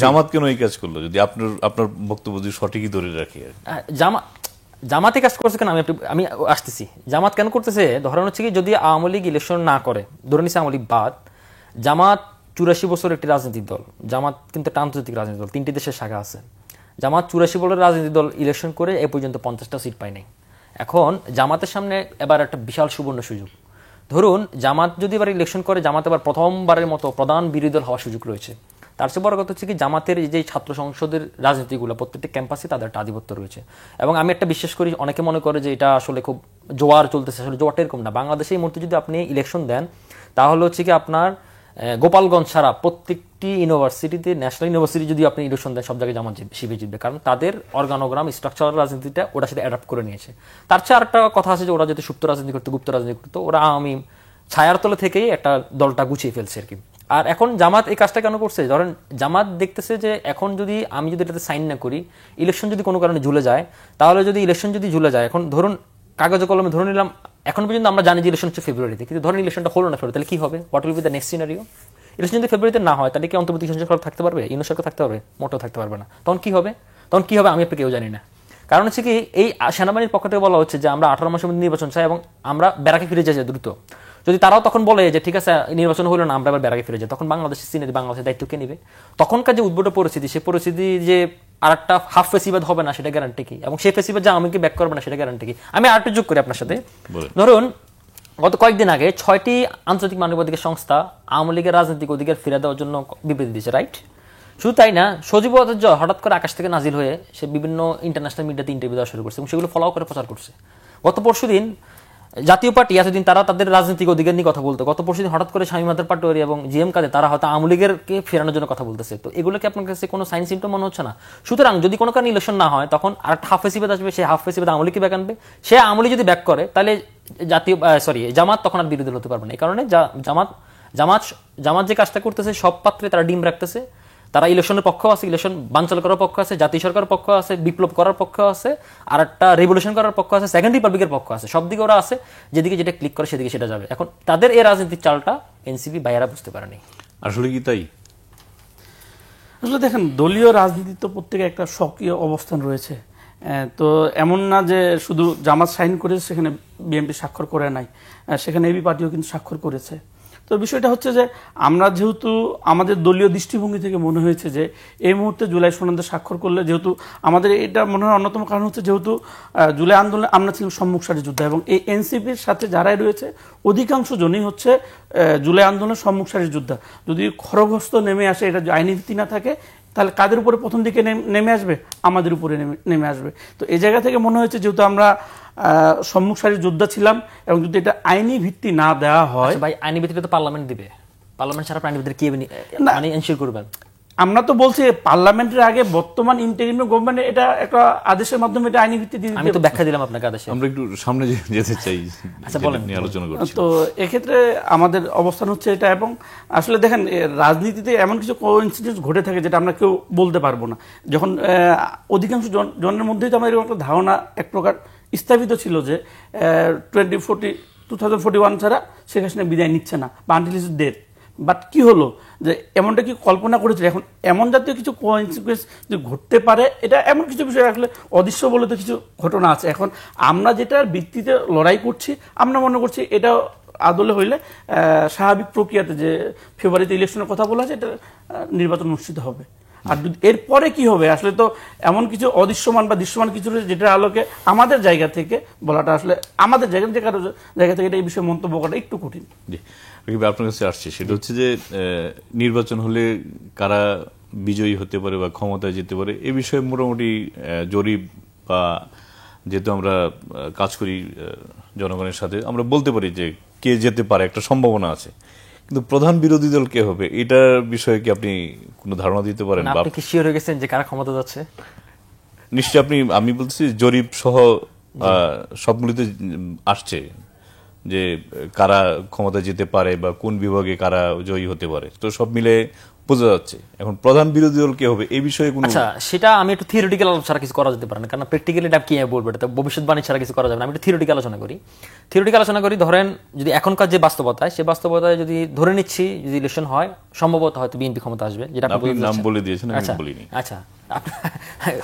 জামাত কেন এই কাজ করলো, যদি আপনার বক্তব্য যদি সঠিকই ধরে রাখি। জামাতে কাজ করছে কেন, আমি আসতেছি। জামাত কেন করতেছে, ধরেন হচ্ছে কি যদি আওয়ামী লীগ ইলেকশন না করে, ধরে নিচ্ছে আওয়ামী লীগ বাদ, জামাত 84 বছর একটি রাজনৈতিক দল। জামাত কিন্তু একটা আন্তর্জাতিক রাজনৈতিক দল, 3টি দেশের শাখা আছে। জামাত 84 বছরের রাজনৈতিক দল ইলেকশন করে এ পর্যন্ত 50টা সিট পায় নাই। এখন জামাতের সামনে এবার একটা বিশাল সুবর্ণ সুযোগ। ধরুন জামাত যদি এবার ইলেকশন করে, জামাত এবার প্রথমবারের মতো প্রধান বিরোধী দল হওয়ার সুযোগ রয়েছে। তার চেয়ে বড় কথা হচ্ছে কি জামাতের যে ছাত্র সংসদের রাজনীতিগুলো প্রত্যেকটি ক্যাম্পাসে তাদের একটা আধিপত্য রয়েছে। এবং আমি একটা বিশ্বাস করি, অনেকে মনে করে যে এটা আসলে খুব জোয়ার চলতেছে, আসলে জোয়ারটা এরকম না। বাংলাদেশে এই মুহূর্তে যদি আপনি ইলেকশন দেন, তাহলে হচ্ছে কি আপনার গোপালগঞ্জ ছাড়া প্রত্যেকটি ইউনিভার্সিটিতে, ন্যাশনাল ইউনিভার্সিটি যদি আপনি ইলেকশন দেন, সব জায়গায় জামাত শিবির জিতবে। কারণ তাদের অর্গানোগ্রাম, স্ট্রাকচারাল রাজনীতিটা ওরা সেটা অ্যাডাপ্ট করে নিয়েছে। তার চেয়ে আরেকটা কথা আছে যে ওরা যদি সুপ্ত রাজনীতি করতো, গুপ্ত রাজনীতি করতো, ওরা আমি ছায়ার তলে থেকেই একটা দলটা গুছিয়ে ফেলছে আর কি। আর এখন জামাত এই কাজটা কেন করছে, ধরেন জামাত দেখতেছে যে এখন যদি আমি যদি এটাতে সাইন না করি, ইলেকশন যদি কোনো কারণে ঝুলে যায়, তাহলে যদি ইলেকশন যদি ঝুলে যায়, এখন ধরুন কাগজে কলমে ধরে নিলাম, এখন পর্যন্ত আমরা জানি যে ইলেকশন হচ্ছে ফেব্রুয়ারিতে, কিন্তু ধরেন ইলেকশনটা হলো না ফেব্রুয়ারি, তাহলে কি হবে? What will be the next scenario? Election যদি ফেব্রুয়ারিতে না হয় তাহলে কি অন্তর্বর্তীকালীন সরকার থাকতে পারবে? ইউনিয়ন সরকার থাকতে পারবে? মোটেও থাকতে পারবে না। তখন কি হবে? আমি আপনি কেউ জানি না। কারণ হচ্ছে কি, এই সেনাবাহিনীর পক্ষ থেকে বলা হচ্ছে যে আমরা 18 মাসের মধ্যে নির্বাচন চাই এবং আমরা ব্যারাকে ফিরে যাই দ্রুত। যদি তারাও তখন বলে যে ঠিক আছে নির্বাচন হলো না, আমরা আবার ব্যারাকে ফিরে যাই, তখন বাংলাদেশের সিনেরি বাংলাদেশের দায়িত্ব কে নেবে? তখনকার যে উদ্ভূত পরিস্থিতি, সেই পরিস্থিতি যে আর একটা হাফ ফেসিবাদ হবে না সেটা গ্যারান্টি কি? এবং সেই ফেসিবাদ যে আমাকে ব্যাক করবে না সেটা গ্যারান্টি কি? আমি আরেকটু যোগ করি আপনার সাথে। ধরুন গত কয়েকদিন আগে 6টি আন্তর্জাতিক মানবাধিকার সংস্থা আওয়ামী লীগের রাজনৈতিক অধিকার ফিরে দেওয়ার জন্য বিবৃতি দিয়েছে, রাইট? শুধু তাই না, সজীব ভট্টাচার্য হঠাৎ করে আকাশ থেকে নাজিল হয়ে সে বিভিন্ন ইন্টারন্যাশনাল মিডিয়াতে ইন্টারভিউ দেওয়া শুরু করছে এবং সেগুলো ফলো করে প্রচার করছে। গত পরশুদিন জাতীয় পার্টি, এতদিন তারা তাদের রাজনৈতিক অধিকার নিয়ে কথা বলতো, গত পরশুদিন হঠাৎ করে শামীম আতার পাটোয়ারি এবং জিএম কাদের তারা হয়তো আওয়ামী লীগেরকে ফেরানোর জন্য কথা বলতেছে। তো এগুলো কি আপনার কাছে কোনো সাইন সিমটম মনে হচ্ছে না? সুতরাং যদি কোনো কারণে ইলেকশন না হয় তখন আর একটা হাফ ফেসিবাদ আসবে, সেই হাফ ফেসিবাদ আওয়ামী লীগকে ব্যাক আনবে। সে আওয়ামী লীগ যদি ব্যাক করে তাহলে জামাত তখন আর বিরোধী হতে পারবে না। এই কারণে জামাত যে কাজটা করতেছে সব পাত্রে তারা ডিম রাখতেছে। তারা ইলেকশনের পক্ষ আছে, ইলেকশন বানচাল করার পক্ষ আছে, জাতীয় সরকারের পক্ষ আছে, বিপ্লব করার পক্ষ আছে, আর একটা রেভলিউশন করার পক্ষ আছে, সেকেন্ড রিপাবলিকের পক্ষ আছে। সব দিকে ওরা আছে, যেদিকে যেটা ক্লিক করে সেদিকে সেটা যাবে। এখন তাদের এই রাজনীতির চালটা এনসিপি বাইরা বুঝতে পারেনি। আসলে কি তাই? আসলে দেখেন, দলীয় রাজনীতি তো প্রত্যেকে একটা সক্রিয় অবস্থান রয়েছে। তো এমন না যে শুধু জামাত সাইন করে সেখানে বিএনপি স্বাক্ষর করে নাই, সেখানে এবি পার্টিও কিন্তু স্বাক্ষর করেছে। তো বিষয়টা হচ্ছে যে আমরা যেহেতু আমাদের দলীয় দৃষ্টিভঙ্গি থেকে মনে হয়েছে যে এই মুহূর্তে জুলাই সনদে স্বাক্ষর করলে, যেহেতু আমাদের এটা মনে হয় অন্যতম কারণ হচ্ছে যেহেতু জুলাই আন্দোলনে আমরা ছিলাম সম্মুখ সারি যোদ্ধা এবং এই এনসিপির সাথে যারাই রয়েছে অধিকাংশ জনই হচ্ছে জুলাই আন্দোলনের সম্মুখ সারির যোদ্ধা। যদি খড়গহস্ত নেমে আসে, এটা আইনি ভিত্তি না থাকে, তাহলে কাদের উপরে প্রথম দিকে নেমে আসবে? আমাদের উপরে নেমে আসবে। তো এই জায়গা থেকে মনে হয়েছে যেহেতু আমরা সম্মুখ সারির যোদ্ধা ছিলাম এবং যদি এটা আইনি ভিত্তি না দেওয়া হয়, ভাই আইনি ভিত্তিতে তো পার্লামেন্ট দিবে, পার্লামেন্ট ছাড়া আইনি ভিত্তিতে কি মানে এনশিওর করবেন? আমরা তো বলছি পার্লামেন্টের আগে বর্তমান ইন্টারিম গভর্নমেন্ট এটা একটা আদেশের মাধ্যমে এটা আইনি ভিত্তি দিয়ে, আমি তো ব্যাখ্যা দিলাম আপনাকে আদেশে। আমরা একটু সামনে যেতে চাই, আচ্ছা বলেন, নিয়ে আলোচনা করছি। তো এক্ষেত্রে আমাদের অবস্থান হচ্ছে এটা। এবং আসলে দেখেন, রাজনীতিতে এমন কিছু কোইন্সিডেন্স ঘটে থাকে যেটা আমরা কেউ বলতে পারবো না। যখন অধিকাংশ জনের মধ্যেই তো আমাদের এরকম একটা ধারণা এক প্রকার স্থাপিত ছিল যে 2041 ছাড়া শেখ হাসিনা বিদায় নিচ্ছে না বা আনটিল হিজ ডেথ। বাট কি হলো যে এমনটা কি কল্পনা করেছিল? এখন এমন জাতীয় কিছু কনসিকুয়েন্স যে ঘটতে পারে, এটা এমন কিছু বিষয় আসলে অদৃশ্য বলে তো কিছু ঘটনা আছে। এখন আমরা যেটার ভিত্তিতে লড়াই করছি, আমরা মনে করছি এটা আদলে হইলে স্বাভাবিক প্রক্রিয়াতে যে ফেব্রুয়ারিতে ইলেকশনের কথা বলা আছে, এটা নির্বাচন অনুষ্ঠিত হবে। আর এরপরে কি হবে আসলে তো এমন কিছু অদৃশ্যমান বা দৃশ্যমান কিছু যেটার আলোকে আমাদের জায়গা থেকে বলাটা, আসলে আমাদের জায়গা থেকে এই বিষয়ে মন্তব্য করা একটু কঠিন। আপনার কাছে আসছে সেটা হচ্ছে যে নির্বাচন হলে কারা বিজয়ী হতে পারে বা ক্ষমতায় যেতে পারে এ বিষয়ে মোটামুটি জরিপ বা যেহেতু আমরা কাজ করি জনগণের সাথে, আমরা বলতে পারি যে কে যেতে পারে, একটা সম্ভাবনা আছে। কিন্তু প্রধান বিরোধী দল কে হবে এটার বিষয়ে কি আপনি কোনো ধারণা দিতে পারেন? আপনি কি শিওর হয়ে গেছেন যে কারা ক্ষমতা যাচ্ছে? নিশ্চয়ই আমি বলছি জরিপ সহ সবগুলিতে আসছে যে কারা ক্ষমতা যেতে পারে বা কোন বিভাগে কারা জয়ী হতে পারে, তো সব মিলে বোঝা যাচ্ছে। এখন প্রধান বিরোধী দল কে হবে এই বিষয়ে কোনো, আচ্ছা সেটা আমি একটু থিওরিটিক্যাল আলোচনা ছাড়া কিছু করা যেতে পারে না, কারণ প্র্যাকটিক্যালি এটা কি বলবো, এটা ভবিষ্যৎবাণী ছাড়া কিছু করা যাবে না। আমি একটু থিওরিটিক্যাল আলোচনা করি। ধরেন যদি এখনকার যে বাস্তবতায়, সে বাস্তবতায় যদি ধরে নিচ্ছি যদি ইলেকশন হয়, সম্ভবত হয়তো বিএনপি ক্ষমতা আসবে, যেটা আপনি নাম বলে দিয়েছেন, আমি বলিনি। আচ্ছা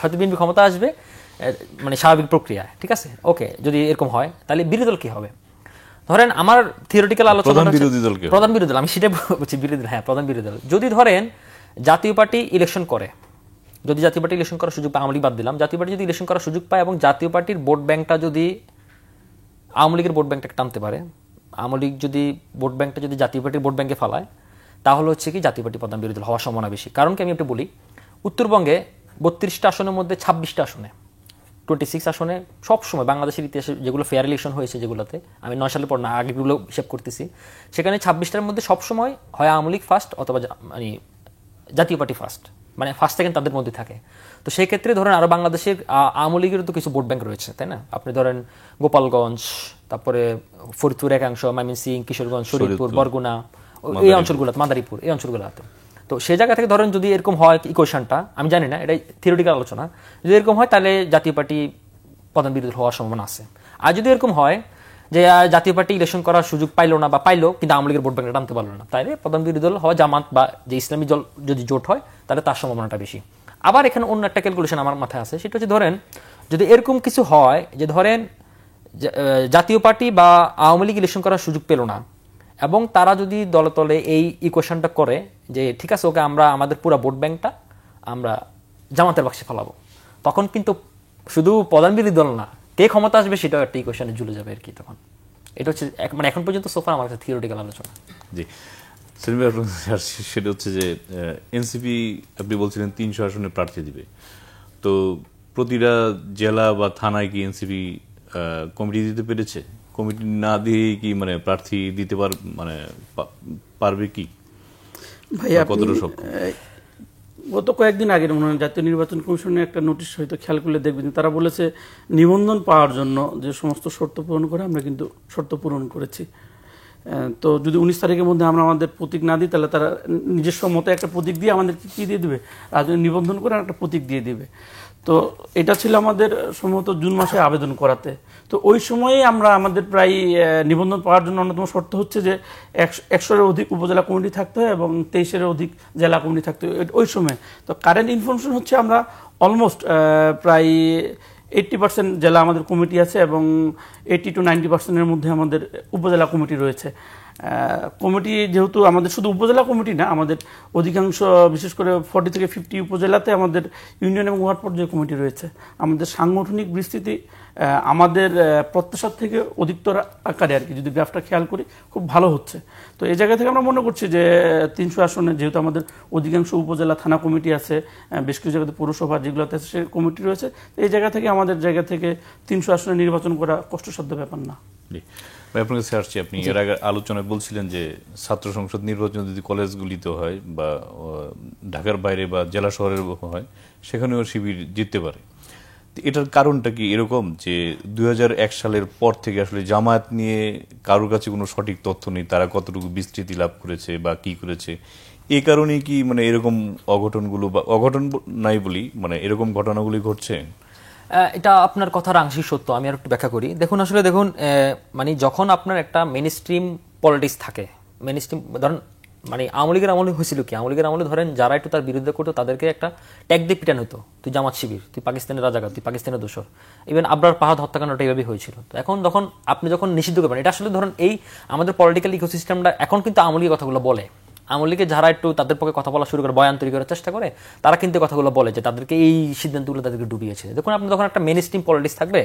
হয়তো বিএনপি ক্ষমতা আসবে, মানে স্বাভাবিক প্রক্রিয়া, ঠিক আছে, ওকে। যদি এরকম হয় তাহলে বিরোধী দল কি হবে? ধরেন আমার থিওরিটিক্যাল আলোচনা প্রধান বিরোধী দল, আমি সেটা বলছি, বিরোধী দল, হ্যাঁ প্রধান বিরোধী দল। যদি ধরেন জাতীয় পার্টি ইলেকশন করে, যদি জাতীয় পার্টি ইলেকশন করার সুযোগ পায়, আওয়ামী লীগ বাদ দিলাম, জাতীয় পার্টি যদি ইলেকশন করার সুযোগ পায় এবং জাতীয় পার্টির ভোট ব্যাংকটা যদি আওয়ামী লীগের ভোট ব্যাংকটাকে টানতে পারে, আওয়ামী লীগ যদি ভোট ব্যাংকটা যদি জাতীয় পার্টির ভোট ব্যাংকে ফালায়, তাহলে হচ্ছে কি জাতীয় পার্টি প্রধান বিরোধী দল হওয়ার সম্ভাবনা বেশি। কারণ কি আমি একটু বলি, উত্তরবঙ্গে 32টা আসনের মধ্যে 26টা আসনে, 26 আসনে সবসময় বাংলাদেশের ইতিহাসে যেগুলো ফেয়ার ইলেকশন হয়েছে, যেগুলোতে আমি 9 সালের পর না আগেগুলো হিসেব করতেছি, সেখানে 26টার মধ্যে সবসময় হয় আওয়ামী লীগ ফার্স্ট অথবা মানে জাতীয় পার্টি ফার্স্ট, মানে ফার্স্ট সেকেন্ড তাদের মধ্যে থাকে। তো সেই ক্ষেত্রে ধরেন আরো বাংলাদেশের আওয়ামী লীগেরও তো কিছু ভোট ব্যাংক রয়েছে, তাই না? আপনি ধরেন গোপালগঞ্জ, তারপরে ফরিদপুর একাংশ, ময়মনসিংহ, কিশোরগঞ্জ, শরীয়তপুর, বরগুনা, এই অঞ্চলগুলোতে, মাদারীপুর, এই অঞ্চলগুলোতে। তো সেই জায়গা থেকে ধরেন যদি এরকম হয় ইকুয়েশনটা, আমি জানি না, এটা থিওরিটিক্যাল আলোচনা, যদি এরকম হয় তাহলে জাতীয় পার্টি প্রধান বিরোধী দল হওয়ার সম্ভাবনা আছে। আর যদি এরকম হয় যে জাতীয় পার্টি ইলেকশন করার সুযোগ পাইলো না বা পাইলো কিন্তু আওয়ামী লীগের ভোট ব্যাংকটা টানতে পারলো না, তাইলে প্রধান বিরোধী দল হওয়া জামাত বা যে ইসলামী দল যদি জোট হয় তাহলে তার সম্ভাবনাটা বেশি। আবার এখানে অন্য একটা ক্যালকুলেশন আমার মাথায় আছে, সেটা হচ্ছে ধরেন যদি এরকম কিছু হয় যে ধরেন জাতীয় পার্টি বা আওয়ামী লীগ ইলেকশন করার সুযোগ পেল না এবং তারা যদি দলে তলে এই ইকুয়েশনটা করে যে ঠিক আছে ওকে আমরা আমাদের পুরো ভোট ব্যাংকটা আমরা জামাতের বাক্সে ফেলাবো, তখন কিন্তু শুধু প্রধান বিরোধী দল না, কে ক্ষমতা আসবে সেটাও একটা ইকুয়েশনে ঝুলে যাবে আর কি। তখন এটা হচ্ছে মানে এখন পর্যন্ত সোফার আমার কাছে থিওরিটিক্যাল আলোচনা। জি সেলিম ভাই, সেটা হচ্ছে যে এনসিপি আপনি বলছিলেন 300 আসনে প্রার্থী দিবে, তো প্রতিটা জেলা বা থানায় কি এনসিপি কমিটি দিতে পেরেছে? কমিটি না দিয়ে কি মানে প্রার্থী দিতে পারবে কি ভাই কতটা সক্ষম? গত কয়েকদিন আগে মনে হয় জাতীয় নির্বাচন কমিশনের একটা নোটিশ হয়তো খেয়াল করলে দেখবেন, তারা বলেছে নিবন্ধন পাওয়ার জন্য যে সমস্ত শর্ত পূরণ করে আমরা কিন্তু শর্ত পূরণ করেছি। তো যদি 19 তারিখের মধ্যে আমরা আমাদের প্রতীক না দিই তাহলে তারা নিজস্ব মতো একটা প্রতীক দিয়ে আমাদের কি দিয়ে দিবে, আর যদি নিবন্ধন করে একটা প্রতীক দিয়ে দিবে। তো এটা ছিল আমাদের সম্ভবত জুন মাসে আবেদন করাতে। তো ওই সময়ে আমরা আমাদের প্রায় নিবন্ধন পাওয়ার জন্য অন্যতম শর্ত হচ্ছে যে 100-এর অধিক উপজেলা কমিটি থাকতে হয় এবং 23-এর অধিক জেলা কমিটি থাকতে হয় ওই সময়। তো কারেন্ট ইনফরমেশন হচ্ছে আমরা অলমোস্ট প্রায় 80% জেলা আমাদের কমিটি আছে এবং 80-90%-এর মধ্যে আমাদের উপজেলা কমিটি রয়েছে। কমিটি যেহেতু আমাদের শুধু উপজেলা কমিটি না, আমাদের অধিকাংশ বিশেষ করে 40 থেকে 50 উপজেলাতে আমাদের ইউনিয়ন এবং ওয়ার্ড পর্যায়ে কমিটি রয়েছে। আমাদের সাংগঠনিক বিস্তৃতি আমাদের প্রত্যাশার থেকে অধিকতর আকারে আর কি, যদি গ্রাফটা খেয়াল করি খুব ভালো হচ্ছে। তো এই জায়গা থেকে আমরা মনে করছি যে 300 আসনে যেহেতু আমাদের অধিকাংশ উপজেলা থানা কমিটি আছে, বেশ কিছু জায়গাতে পৌরসভা যেগুলোতে আছে সে কমিটি রয়েছে, এই জায়গা থেকে আমাদের জায়গা থেকে 300 আসনে নির্বাচন করা কষ্টসাধ্য ব্যাপার না। আপনার কাছে আসছি, আপনি এর আগে আলোচনায় বলছিলেন যে ছাত্র সংসদ নির্বাচন যদি কলেজগুলিতে হয় বা ঢাকার বাইরে বা জেলা শহরের হয় সেখানেও শিবির জিততে পারে। এটার কারণটা কি এরকম যে 2001 সালের পর থেকে আসলে জামায়াত নিয়ে কারোর কাছে কোনো সঠিক তথ্য নেই, তারা কতটুকু বিস্তৃতি লাভ করেছে বা কি করেছে, এই কারণেই কি মানে এরকম অঘটনগুলো বা অঘটন নাই বলি মানে এরকম ঘটনাগুলি ঘটছে? এটা আপনার কথার আংশিক সত্য, আমি আর একটু ব্যাখ্যা করি। দেখুন আসলে দেখুন মানে যখন আপনার একটা মেইন স্ট্রিম পলিটিক্স থাকে, মেইন স্ট্রিম ধরেন মানে আওয়ামী লীগের আমলে হয়েছিল কি, আওয়ামী লীগের আমলে ধরেন যারা একটু তার বিরুদ্ধে করতো তাদেরকে একটা ট্যাগ দিয়ে পিটানো হতো, তুই জামাত শিবির, তুই পাকিস্তানের রাজাকার, তুই পাকিস্তানের দোসর। ইভেন আবরার পাহাড় হত্যাকাণ্ডটা এইভাবেই হয়েছিল। তো এখন যখন আপনি যখন নিষিদ্ধ করবেন, এটা আসলে ধরেন এই আমাদের পলিটিক্যাল ইকোসিস্টেমটা এখন কিন্তু আওয়ামী লীগের কথাগুলো বলে, আওয়ামী লীগের যারা একটু তাদের পক্ষে কথা বলা শুরু করে, বয়ান তৈরি করার চেষ্টা করে, তারা কিন্তু কথাগুলো বলে যে তাদেরকে এই সিদ্ধান্তগুলো তাদেরকে ডুবিয়েছে। দেখুন আপনি যখন একটা মেইন স্ট্রিম পলিটিক্স থাকবে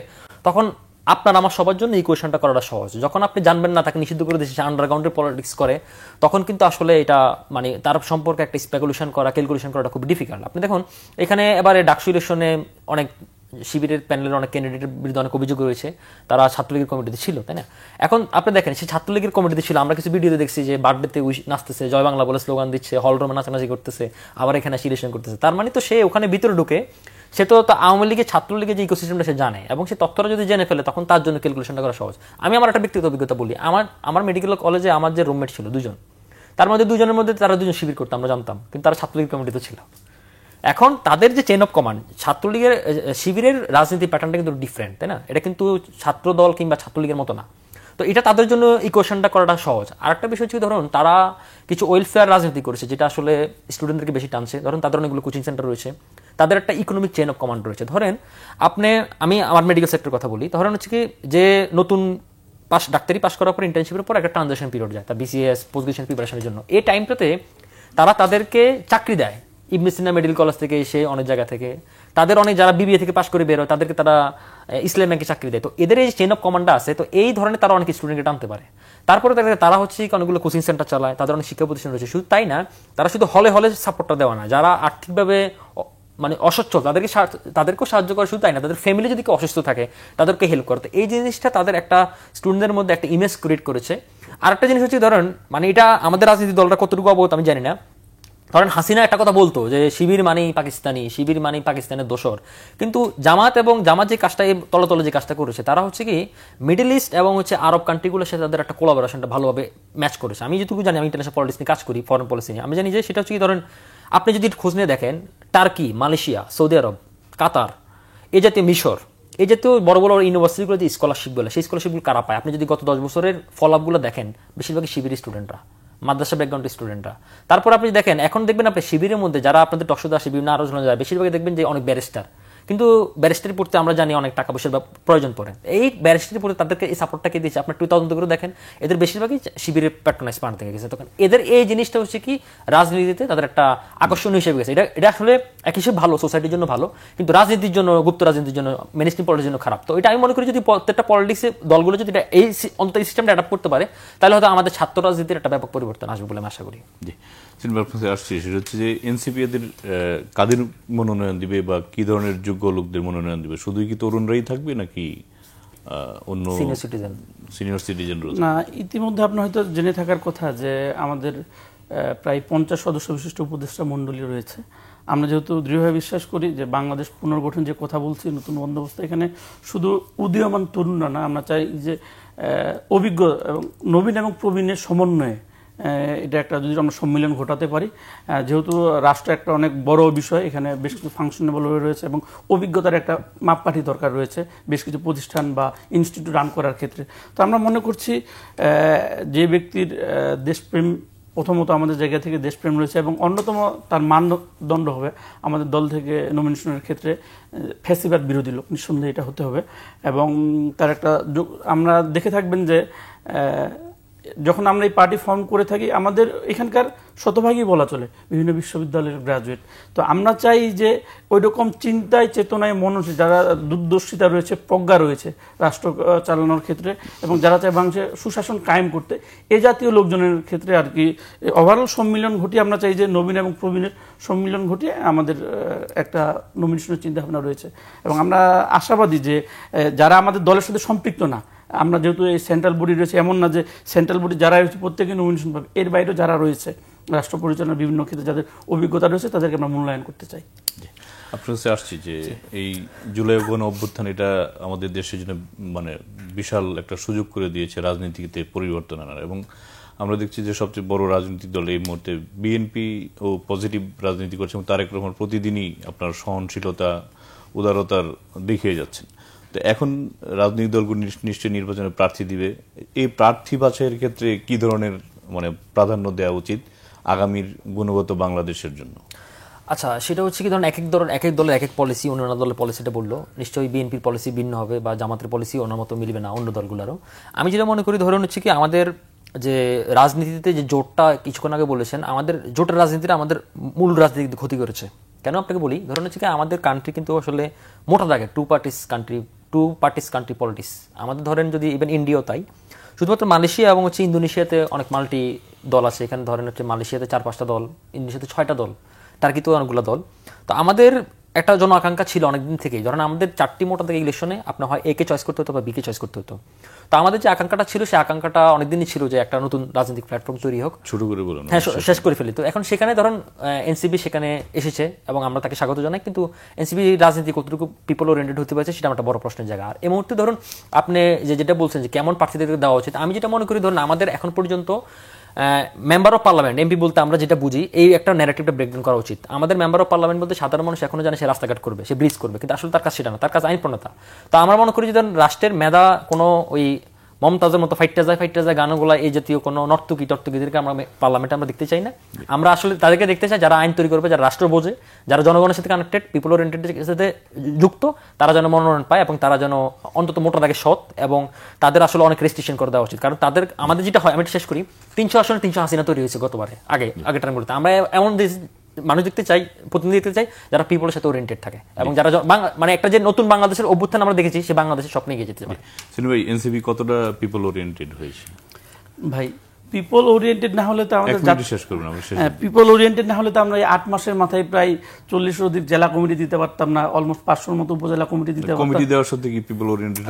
তখন আপনার আমার সবার জন্য এই কোয়েশনটা করাটা সহজ। যখন আপনি জানবেন না তাকে নিষিদ্ধ করে দিয়েছে, আন্ডারগ্রাউন্ডের পলিটিক্স করে, তখন কিন্তু আসলে এটা মানে তার সম্পর্কে একটা স্পেকুলেশন করা, ক্যালকুলেশন করাটা খুব ডিফিকাল্ট। আপনি দেখুন এখানে এবারে ডাকসু ইলেকশনে অনেক শিবিরের প্যানেলের অনেক ক্যান্ডিডেটের বিরুদ্ধে অনেক অভিযোগ রয়েছে, তারা ছাত্রলীগের কমিটিতে ছিল, তাই না? এখন আপনি দেখেন সে ছাত্রলীগের কমিটিতে ছিল, আমরা কিছু ভিডিওতে দেখছি যে বার্থডেতে নাচতেছে, জয় বাংলা বলে স্লোগান দিচ্ছে, হল রুমে নাচানাচি করতেছে, আবার এখানে ইলেকশন করতেছে। তার মানে তো সে ওখানে ভিতরে ঢুকে সে তো আওয়ামী লীগের ছাত্রলীগের যে ইকোসিস্টেমটা সে জানে এবং সে তথ্যটা যদি জেনে ফেলে তখন তার জন্য ক্যালকুলেশনটা করা সহজ। আমি আমার একটা ব্যক্তিগত অভিজ্ঞতা বলি, আমার মেডিকেল কলেজে আমার যে রুমমেট ছিল দুজন, তার মধ্যে দুজনের মধ্যে তারা দুজন শিবির করতো, আমরা জানতাম, কিন্তু তারা ছাত্রলীগের কমিটিতে ছিল। এখন তাদের যে চেইন অফ কমান্ড, ছাত্রলীগের শিবিরের রাজনীতি প্যাটার্নটা কিন্তু ডিফারেন্ট, তাই না? এটা কিন্তু ছাত্র দল কিংবা ছাত্রলীগের মতো না। তো এটা তাদের জন্য ইকুয়েশনটা করাটা সহজ। আর একটা বিষয় হচ্ছে ধরুন তারা কিছু ওয়েলফেয়ার রাজনীতি করেছে যেটা আসলে স্টুডেন্টদেরকে বেশি টানছে। ধরুন তাদের অনেকগুলো কোচিং সেন্টার রয়েছে, তাদের একটা ইকোনমিক চেইন অফ কমান্ড রয়েছে। ধরেন আমি আমার মেডিকেল সেক্টর কথা বলি, ধরেন হচ্ছে কি যে নতুন ডাক্তারি পাস করার পর ইন্টার্নশিপের পর একটা ট্রানজিশন পিরিয়ড যায় তার বিসিএস পোস্ট গ্রাজুয়েশন প্রিপারেশনের জন্য। এই টাইমটাতে তারা তাদেরকে চাকরি দেয় ইবনে সিনা মেডিকেল কলেজ থেকে এসে, অনেক জায়গা থেকে, তাদের অনেক যারা বিবিএ থেকে পাস করে বের হয় তাদেরকে তারা ইসলাম ব্যাংকে চাকরি দেয়। তো এদের এই চেইন অফ কমান্ডটা আছে, তো এই ধরনের তারা অনেক স্টুডেন্টকে টানতে পারে। তারপরে তারা হচ্ছে অনেকগুলো কোচিং সেন্টার চালায়, তাদের অনেক শিক্ষা প্রতিষ্ঠান রয়েছে। শুধু তাই না, তারা শুধু হলে হলে সাপোর্টটা দেওয়া না, যারা আর্থিকভাবে মানে অসচ্ছল তাদেরকেও সাহায্য করে। শুধু তাই না, তাদের ফ্যামিলি যদি কেউ অসুস্থ থাকে তাদেরকে হেল্প করতে। এই জিনিসটা তাদের একটা স্টুডেন্টদের মধ্যে একটা ইমেজ ক্রিয়েট করেছে। আর একটা জিনিস হচ্ছে ধরেন মানে এটা আমাদের রাজনীতি দলটা কতটুকু অবগত আমি জানি না, ধরেন হাসিনা একটা কথা বলতো যে শিবির মানেই পাকিস্তানি, শিবির মানেই পাকিস্তানের দোসর, কিন্তু জামাত যে কাজটা তলে তলে যে কাজটা করেছে তারা হচ্ছে কি মিডল ইস্ট এবং হচ্ছে আরব কান্ট্রিগুলোর সাথে তাদের একটা কোলাবোরেশনটা ভালোভাবে ম্যাচ করেছে। আমি যেটুকু জানি, আমি ইন্টারন্যাশনাল পলিটিক্স নিয়ে কাজ করি, ফরেন পলিসি নিয়ে, আমি জানি যে সেটা হচ্ছে কি ধরেন আপনি যদি খোঁজ নিয়ে দেখেন টার্কি, মালয়েশিয়া, সৌদি আরব, কাতার, এই জাতীয় মিশর, এই জাতীয় বড় বড় ইউনিভার্সিটিগুলো যে স্কলারশিপ বলে, সেই স্কলারশিপগুলো কারা পায়? আপনি যদি গত 10 বছরের ফলোআপগুলো দেখেন, বেশিরভাগই শিবির স্টুডেন্টরা, মাদ্রাসা ব্যাকগ্রাউন্ডের স্টুডেন্টরা। তারপর আপনি দেখেন, এখন দেখবেন আপনি শিবিরের মধ্যে যারা আপনাদের টকশোতে আসে, বিভিন্ন আলোচনা যায়, বেশিরভাগই দেখবেন যে অনেক ব্যারিস্টার, কিন্তু ব্যারিস্টারি পড়তে আমরা জানি অনেক টাকা পয়সার প্রয়োজন পড়ে। এই ব্যারিস্টারি পড়তে তাদেরকে এই সাপোর্টটাকে দিয়েছে। আপনার 2000 করে দেখেন, এদের বেশিরভাগই শিবিরের প্যাট্রোনাইজ পান থেকে গেছে। তখন এদের এই জিনিসটা হচ্ছে কি রাজনীতিতে তাদের একটা আকর্ষণ হিসেবে গেছে। এটা আসলে এক হিসেবে ভালো, সোসাইটির জন্য ভালো, কিন্তু রাজনীতির জন্য, গুপ্ত রাজনীতির জন্য, মেনস্ট্রিম পলিটিক্সের জন্য খারাপ। তো এটা আমি মনে করি যদি প্রত্যেকটা পলিটিক্সের দলগুলো যদি এই অন্তত এই সিস্টেমটা অ্যাডাপ্ট করতে পারে, তাহলে হয়তো আমাদের ছাত্র রাজনীতির একটা ব্যাপক পরিবর্তন আসবে বলে আমি আশা করি। জি, আসছে সেটা হচ্ছে যে এনসিপি এদের কাদের মনোনয়ন দিবে বা কি ধরনের যোগ্য লোকদের মনোনয়ন দিবে? শুধুই কি তরুণরাই থাকবে নাকি অন্য সিনিয়র সিটিজেন? না, ইতিমধ্যে আপনার হয়তো জেনে থাকার কথা যে আমাদের প্রায় 50 সদস্য বিশিষ্ট উপদেষ্টা মণ্ডলী রয়েছে। আমরা যেহেতু দৃঢ়ভাবে বিশ্বাস করি যে বাংলাদেশ পুনর্গঠন যে কথা বলছি, নতুন বন্দোবস্ত, এখানে শুধু উদীয়মান তরুণরা না, আমরা চাই যে অভিজ্ঞ এবং নবীন এবং প্রবীণের সমন্বয়ে এটা একটা যদি আমরা সম্মিলন ঘটাতে পারি, যেহেতু রাষ্ট্র একটা অনেক বড় বিষয়, এখানে বেশ কিছু ফাংশনেবল হয়ে রয়েছে এবং অভিজ্ঞতার একটা মাপকাঠি দরকার রয়েছে বেশ কিছু প্রতিষ্ঠান বা ইনস্টিটিউট রান করার ক্ষেত্রে। তো আমরা মনে করছি যে ব্যক্তির দেশপ্রেম, প্রথমত আমাদের জায়গা থেকে দেশপ্রেম রয়েছে এবং অন্যতম তার মানদণ্ড হবে আমাদের দল থেকে নমিনেশনের ক্ষেত্রে ফ্যাসিবাদ বিরোধী লোক, নিঃসন্দেহে এটা হতে হবে। এবং তার একটা আমরা দেখে থাকবেন যে যখন আমরা এই পার্টি ফর্ম করে থাকি, আমাদের এখানকার শতভাগই বলা চলে বিভিন্ন বিশ্ববিদ্যালয়ের গ্রাজুয়েট। তো আমরা চাই যে ওই রকম চিন্তায়, চেতনায়, মননশীল যারা দূরদর্শিতা রয়েছে, প্রজ্ঞা রয়েছে রাষ্ট্র চালানোর ক্ষেত্রে, এবং যারা চায় বাংলাদেশে সুশাসন কায়েম করতে, এ জাতীয় লোকজনের ক্ষেত্রে আর কি ওভারঅল সম্মিলন ঘটিয়ে আমরা চাই যে নবীন এবং প্রবীণের সম্মিলন ঘটিয়ে আমাদের একটা নমিনেশনের চিন্তাভাবনা রয়েছে। এবং আমরা আশাবাদী যে যারা আমাদের দলের সাথে সম্পৃক্ত না, আমরা যেহেতু এই সেন্ট্রাল বডি রয়েছে, এমন না যে সেন্ট্রাল বডি যারা রয়েছে প্রত্যেকে নমিনেশন পাবে, এর বাইরেও যারা রয়েছে রাষ্ট্র পরিচালনার বিভিন্ন ক্ষেত্রে যাদের অভিজ্ঞতা রয়েছে তাদেরকে আমরা মূল্যায়ন করতে চাই। আপনার কাছে আসছি যে এই জুলাই গণ অভ্যুত্থান এটা আমাদের দেশের জন্য মানে বিশাল একটা সুযোগ করে দিয়েছে রাজনীতিতে পরিবর্তন আনার, এবং আমরা দেখছি যে সবচেয়ে বড় রাজনৈতিক দল এই মুহূর্তে বিএনপি ও পজিটিভ রাজনীতি করছে, এবং তারেক রহমান প্রতিদিনই আপনার সহনশীলতা, উদারতার দেখিয়ে যাচ্ছেন। তো এখন রাজনৈতিক দলগুলো নিশ্চয়ই নির্বাচনে প্রার্থী দিবে। এই প্রার্থী বাছাইয়ের ক্ষেত্রে কি ধরনের মানে প্রাধান্য দেওয়া উচিত আগামীর গুণগত বাংলাদেশের জন্য? আচ্ছা, সেটা হচ্ছে কি ধরুন এক এক দলের এক এক পলিসি, অন্য দলের পলিসিটা বললো, নিশ্চয়ই বিএনপির পলিসি ভিন্ন হবে বা জামাতের পলিসি অন্য মতো মিলবে না অন্য দলগুলোরও। আমি যেটা মনে করি ধরুন হচ্ছে কি আমাদের যে রাজনীতিতে যে জোটটা কিছুক্ষণ আগে বলেছেন, আমাদের জোটের রাজনীতিটা আমাদের মূল রাজনীতি ক্ষতি করেছে। কেন আপনাকে বলি, ধরুন হচ্ছে কি আমাদের কান্ট্রি কিন্তু আসলে মোটা দাগে টু পার্টিস কান্ট্রি পলিটিক্স। আমাদের ধরেন যদি ইভেন ইন্ডিয়াও তাই, শুধুমাত্র মালয়েশিয়া এবং হচ্ছে ইন্দোনেশিয়াতে অনেক মাল্টি দল আছে। এখানে ধরেন হচ্ছে মালয়েশিয়াতে 4-5টা দল, ইন্দোনেশিয়াতে 6টা দল, টার্কিতেও অনেকগুলো দল। তো আমাদের একটা জন আকাঙ্ক্ষা ছিল অনেকদিন থেকেই, ধরেন আমাদের 4টি মোটা থেকে ইলেকশনে আপনার হয় এ কে চয়েস করতে হতো বা বি কে চয়েস করতে হতো। তো আমাদের যে আকাঙ্ক্ষাটা ছিল, সেই আকাঙ্ক্ষাটা অনেকদিনই ছিল যে একটা নতুন রাজনৈতিক প্ল্যাটফর্ম তৈরি হোক। শুরু করে বলুন। হ্যাঁ, শেষ করে ফেলি। তো এখন সেখানে ধরেন এনসিপি সেখানে এসেছে এবং আমরা তাকে স্বাগত জানাই, কিন্তু এনসিপি রাজনীতি কতটুকু পিপল ওরিয়েন্টেড হতে পারছে সেটা একটা বড় প্রশ্নের জায়গা। আর এই মুহূর্তে ধরুন আপনি যেটা বলছেন যে কেমন প্রার্থীদেরকে দেওয়া উচিত, আমি যেটা মনে করি ধরুন আমাদের এখন পর্যন্ত মেম্বার অফ পার্লামেন্ট, এমপি বলতে আমরা যেটা বুঝি, এই একটা ন্যারেটিভটা ব্রেকডাউন করা উচিত। আমাদের মেম্বার অফ পার্লামেন্ট বলতে সাধারণ মানুষ এখনো জানে সে রাস্তাঘাট করবে, সে ব্রিজ করবে, কিন্তু আসলে তার কাজ সেটা না, তার কাজ আইন প্রণেতা। তো আমরা মনে করি যে রাষ্ট্রের মেধা কোনো ওই মমতাজের মতো ফাইটটা যায় গানগুলা, এই জাতীয় কোনো নর্তকীদেরকে আমরা পার্লামেন্টে আমরা দেখতে চাই না। আমরা আসলে তাদেরকে দেখতে চাই যারা আইন তৈরি করবে, যারা রাষ্ট্র বোঝে, যারা জনগণের সাথে কানেক্টেড, পিপল ওরিয়েন্টেডের সাথে যুক্ত, তারা যেন মনোনয়ন পায় এবং তারা যেন অন্তত মোটা দাগে সৎ, এবং তাদের আসলে অনেক রেস্ট্রিকশন করে দেওয়া উচিত। কারণ তাদের আমাদের যেটা হয়, আমি শেষ করি, 300 আসনে 300 হাসিনা তৈরি হয়েছে গতবারে, আগে টার্মগুলোতে। আমরা এমন মানুষ দেখতে চাই, প্রতিনিধি দেখতে চাই যারা পিপলের সাথে ওরিয়েন্টেড থাকে এবং যারা মানে একটা যে নতুন বাংলাদেশের অভ্যুত্থান আমরা দেখেছি, সে বাংলাদেশের স্বপ্নে এগিয়ে যেতে পারে। ভাই, এনসিপি কতটা পিপল ওরিয়েন্টেড হয়েছে? ভাই, পিপল ওরিয়েন্টেড না হলে তো আমাদের পিপল ওরিয়েন্টেড না হলে তো আমরা 8 মাসের মাথায় প্রায় 40-এর অধিক জেলা কমিটি দিতে পারতাম না, অলমোস্ট 500-র মতো উপজেলা কমিটি দিতে পারতাম। কমিটি দেওয়ার সাথে কি পিপল ওরিয়েন্টেড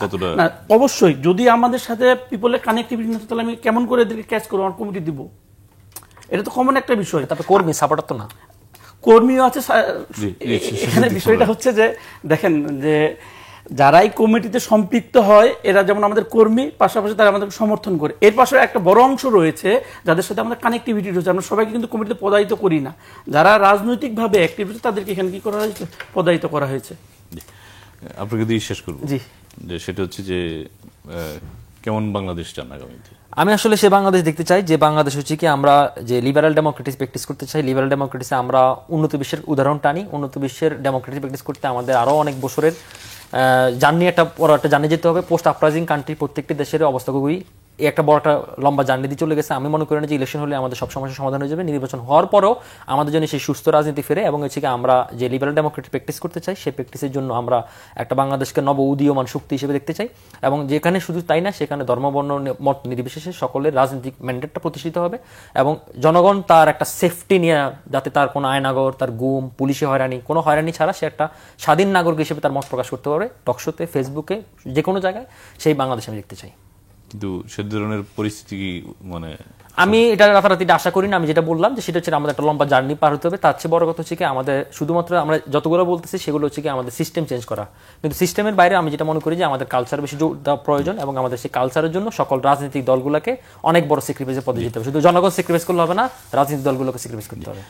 কতটা? না, অবশ্যই যদি আমাদের সাথে পিপলের কানেক্টিভিটি না থাকে তাহলে আমি কেমন করে এদেরকে ক্যাচ করব, আমার কমিটি দিব? এটা তো কমন একটা বিষয়। তারপরে কর্মী সাপোর্টার তো না, কর্মীও আছে। এখানে বিষয়টা হচ্ছে যে দেখেন যে যারাই কমিটিতে সম্পৃক্ত হয় এরা যেমন আমাদের কর্মী, পাশাপাশি তারা আমাদের সমর্থন করে। এর পাশে একটা বড় অংশ রয়েছে যাদের সাথে আমাদের কানেক্টিভিটি রয়েছে। আমরা সবাইকে কিন্তু কমিটিতে পদায়িত করি না, যারা রাজনৈতিকভাবে অ্যাক্টিভ হচ্ছে তাদেরকে এখানে কি করা হয়েছে, পদায়িত করা হয়েছে। আপনাকে দিয়ে শেষ করবো জি। যে সেটা হচ্ছে যে কেমন বাংলাদেশ চান আগামীতে? আমি আসলে সে বাংলাদেশ দেখতে চাই যে বাংলাদেশ হচ্ছে কি আমরা যে লিবারাল ডেমোক্রেটিস প্র্যাকটিস করতে চাই, লিবারাল ডেমোক্রেটিসে আমরা উন্নত বিশ্বের উদাহরণ টানি। উন্নত বিশ্বের ডেমোক্রেটিস প্র্যাকটিস করতে আমাদের আরও অনেক বছরের জার্নি একটা জানিয়ে যেতে হবে। পোস্ট আপরাইজিং কান্ট্রি প্রত্যেকটি দেশের অবস্থা খুবই একটা বড় একটা লম্বা জার্নি দিয়ে চলে গেছে। আমি মনে করি না যে ইলেকশন হলে আমাদের সব সমস্যার সমাধান হয়ে যাবে। নির্বাচন হওয়ার পরও আমাদের জন্য সেই সুস্থ রাজনীতি ফেরে এবং হচ্ছে কি আমরা যে লিবারাল ডেমোক্রেটিক প্র্যাকটিস করতে চাই সেই প্র্যাকটিসের জন্য আমরা একটা বাংলাদেশকে নব উদীয়মান শক্তি হিসেবে দেখতে চাই এবং যেখানে শুধু তাই না সেখানে ধর্মবর্ণ মত নির্বিশেষে সকলের রাজনৈতিক ম্যান্ডেটটা প্রতিষ্ঠিত হবে এবং জনগণ তার একটা সেফটি নিয়ে যাতে তার কোনো আয়নাগর, তার গুম, পুলিশি হয়রানি, কোনো হয়রানি ছাড়া সে একটা স্বাধীন নাগরিক হিসেবে তার মত প্রকাশ করতে পারে টকশোতে, ফেসবুকে, যে কোনো জায়গায়। সেই বাংলাদেশ আমি দেখতে চাই। কিন্তু সে ধরনের পরিস্থিতি কি মানে আমি এটা রাতারাতি আশা করি না। আমি যেটা বললাম যে সেটা হচ্ছে আমাদের একটা লম্বা জার্নি পার হতে হবে। তার চেয়ে বড় কথা হচ্ছে কি আমাদের শুধুমাত্র আমরা যতগুলো বলতেছি সেগুলো হচ্ছে কি আমাদের সিস্টেম চেঞ্জ করা, কিন্তু সিস্টেমের বাইরে আমি যেটা মনে করি যে আমাদের কালচার বেশি জোর দেওয়া প্রয়োজন এবং আমাদের সেই কালচারের জন্য সকল রাজনৈতিক দলগুলোকে অনেক বড় স্যাক্রিফাইসের পথে যেতে হবে। শুধু জনগণ স্যাক্রিফাইস করলে হবে না, রাজনৈতিক দলগুলোকে স্যাক্রিফাইস করতে হবে।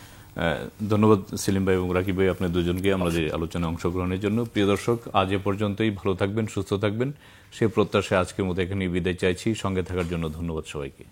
ধন্যবাদ সেলিম ভাই এবং রাকিব ভাই, আপনার দুজনকে আমাদের আলোচনায় অংশগ্রহণের জন্য। প্রিয় দর্শক, আজ এ পর্যন্তই। ভালো থাকবেন, সুস্থ থাকবেন, সে প্রত্যাশায় আজকের মতো এখানেই বিদায় চাইছি। সঙ্গে থাকার জন্য ধন্যবাদ সবাইকে।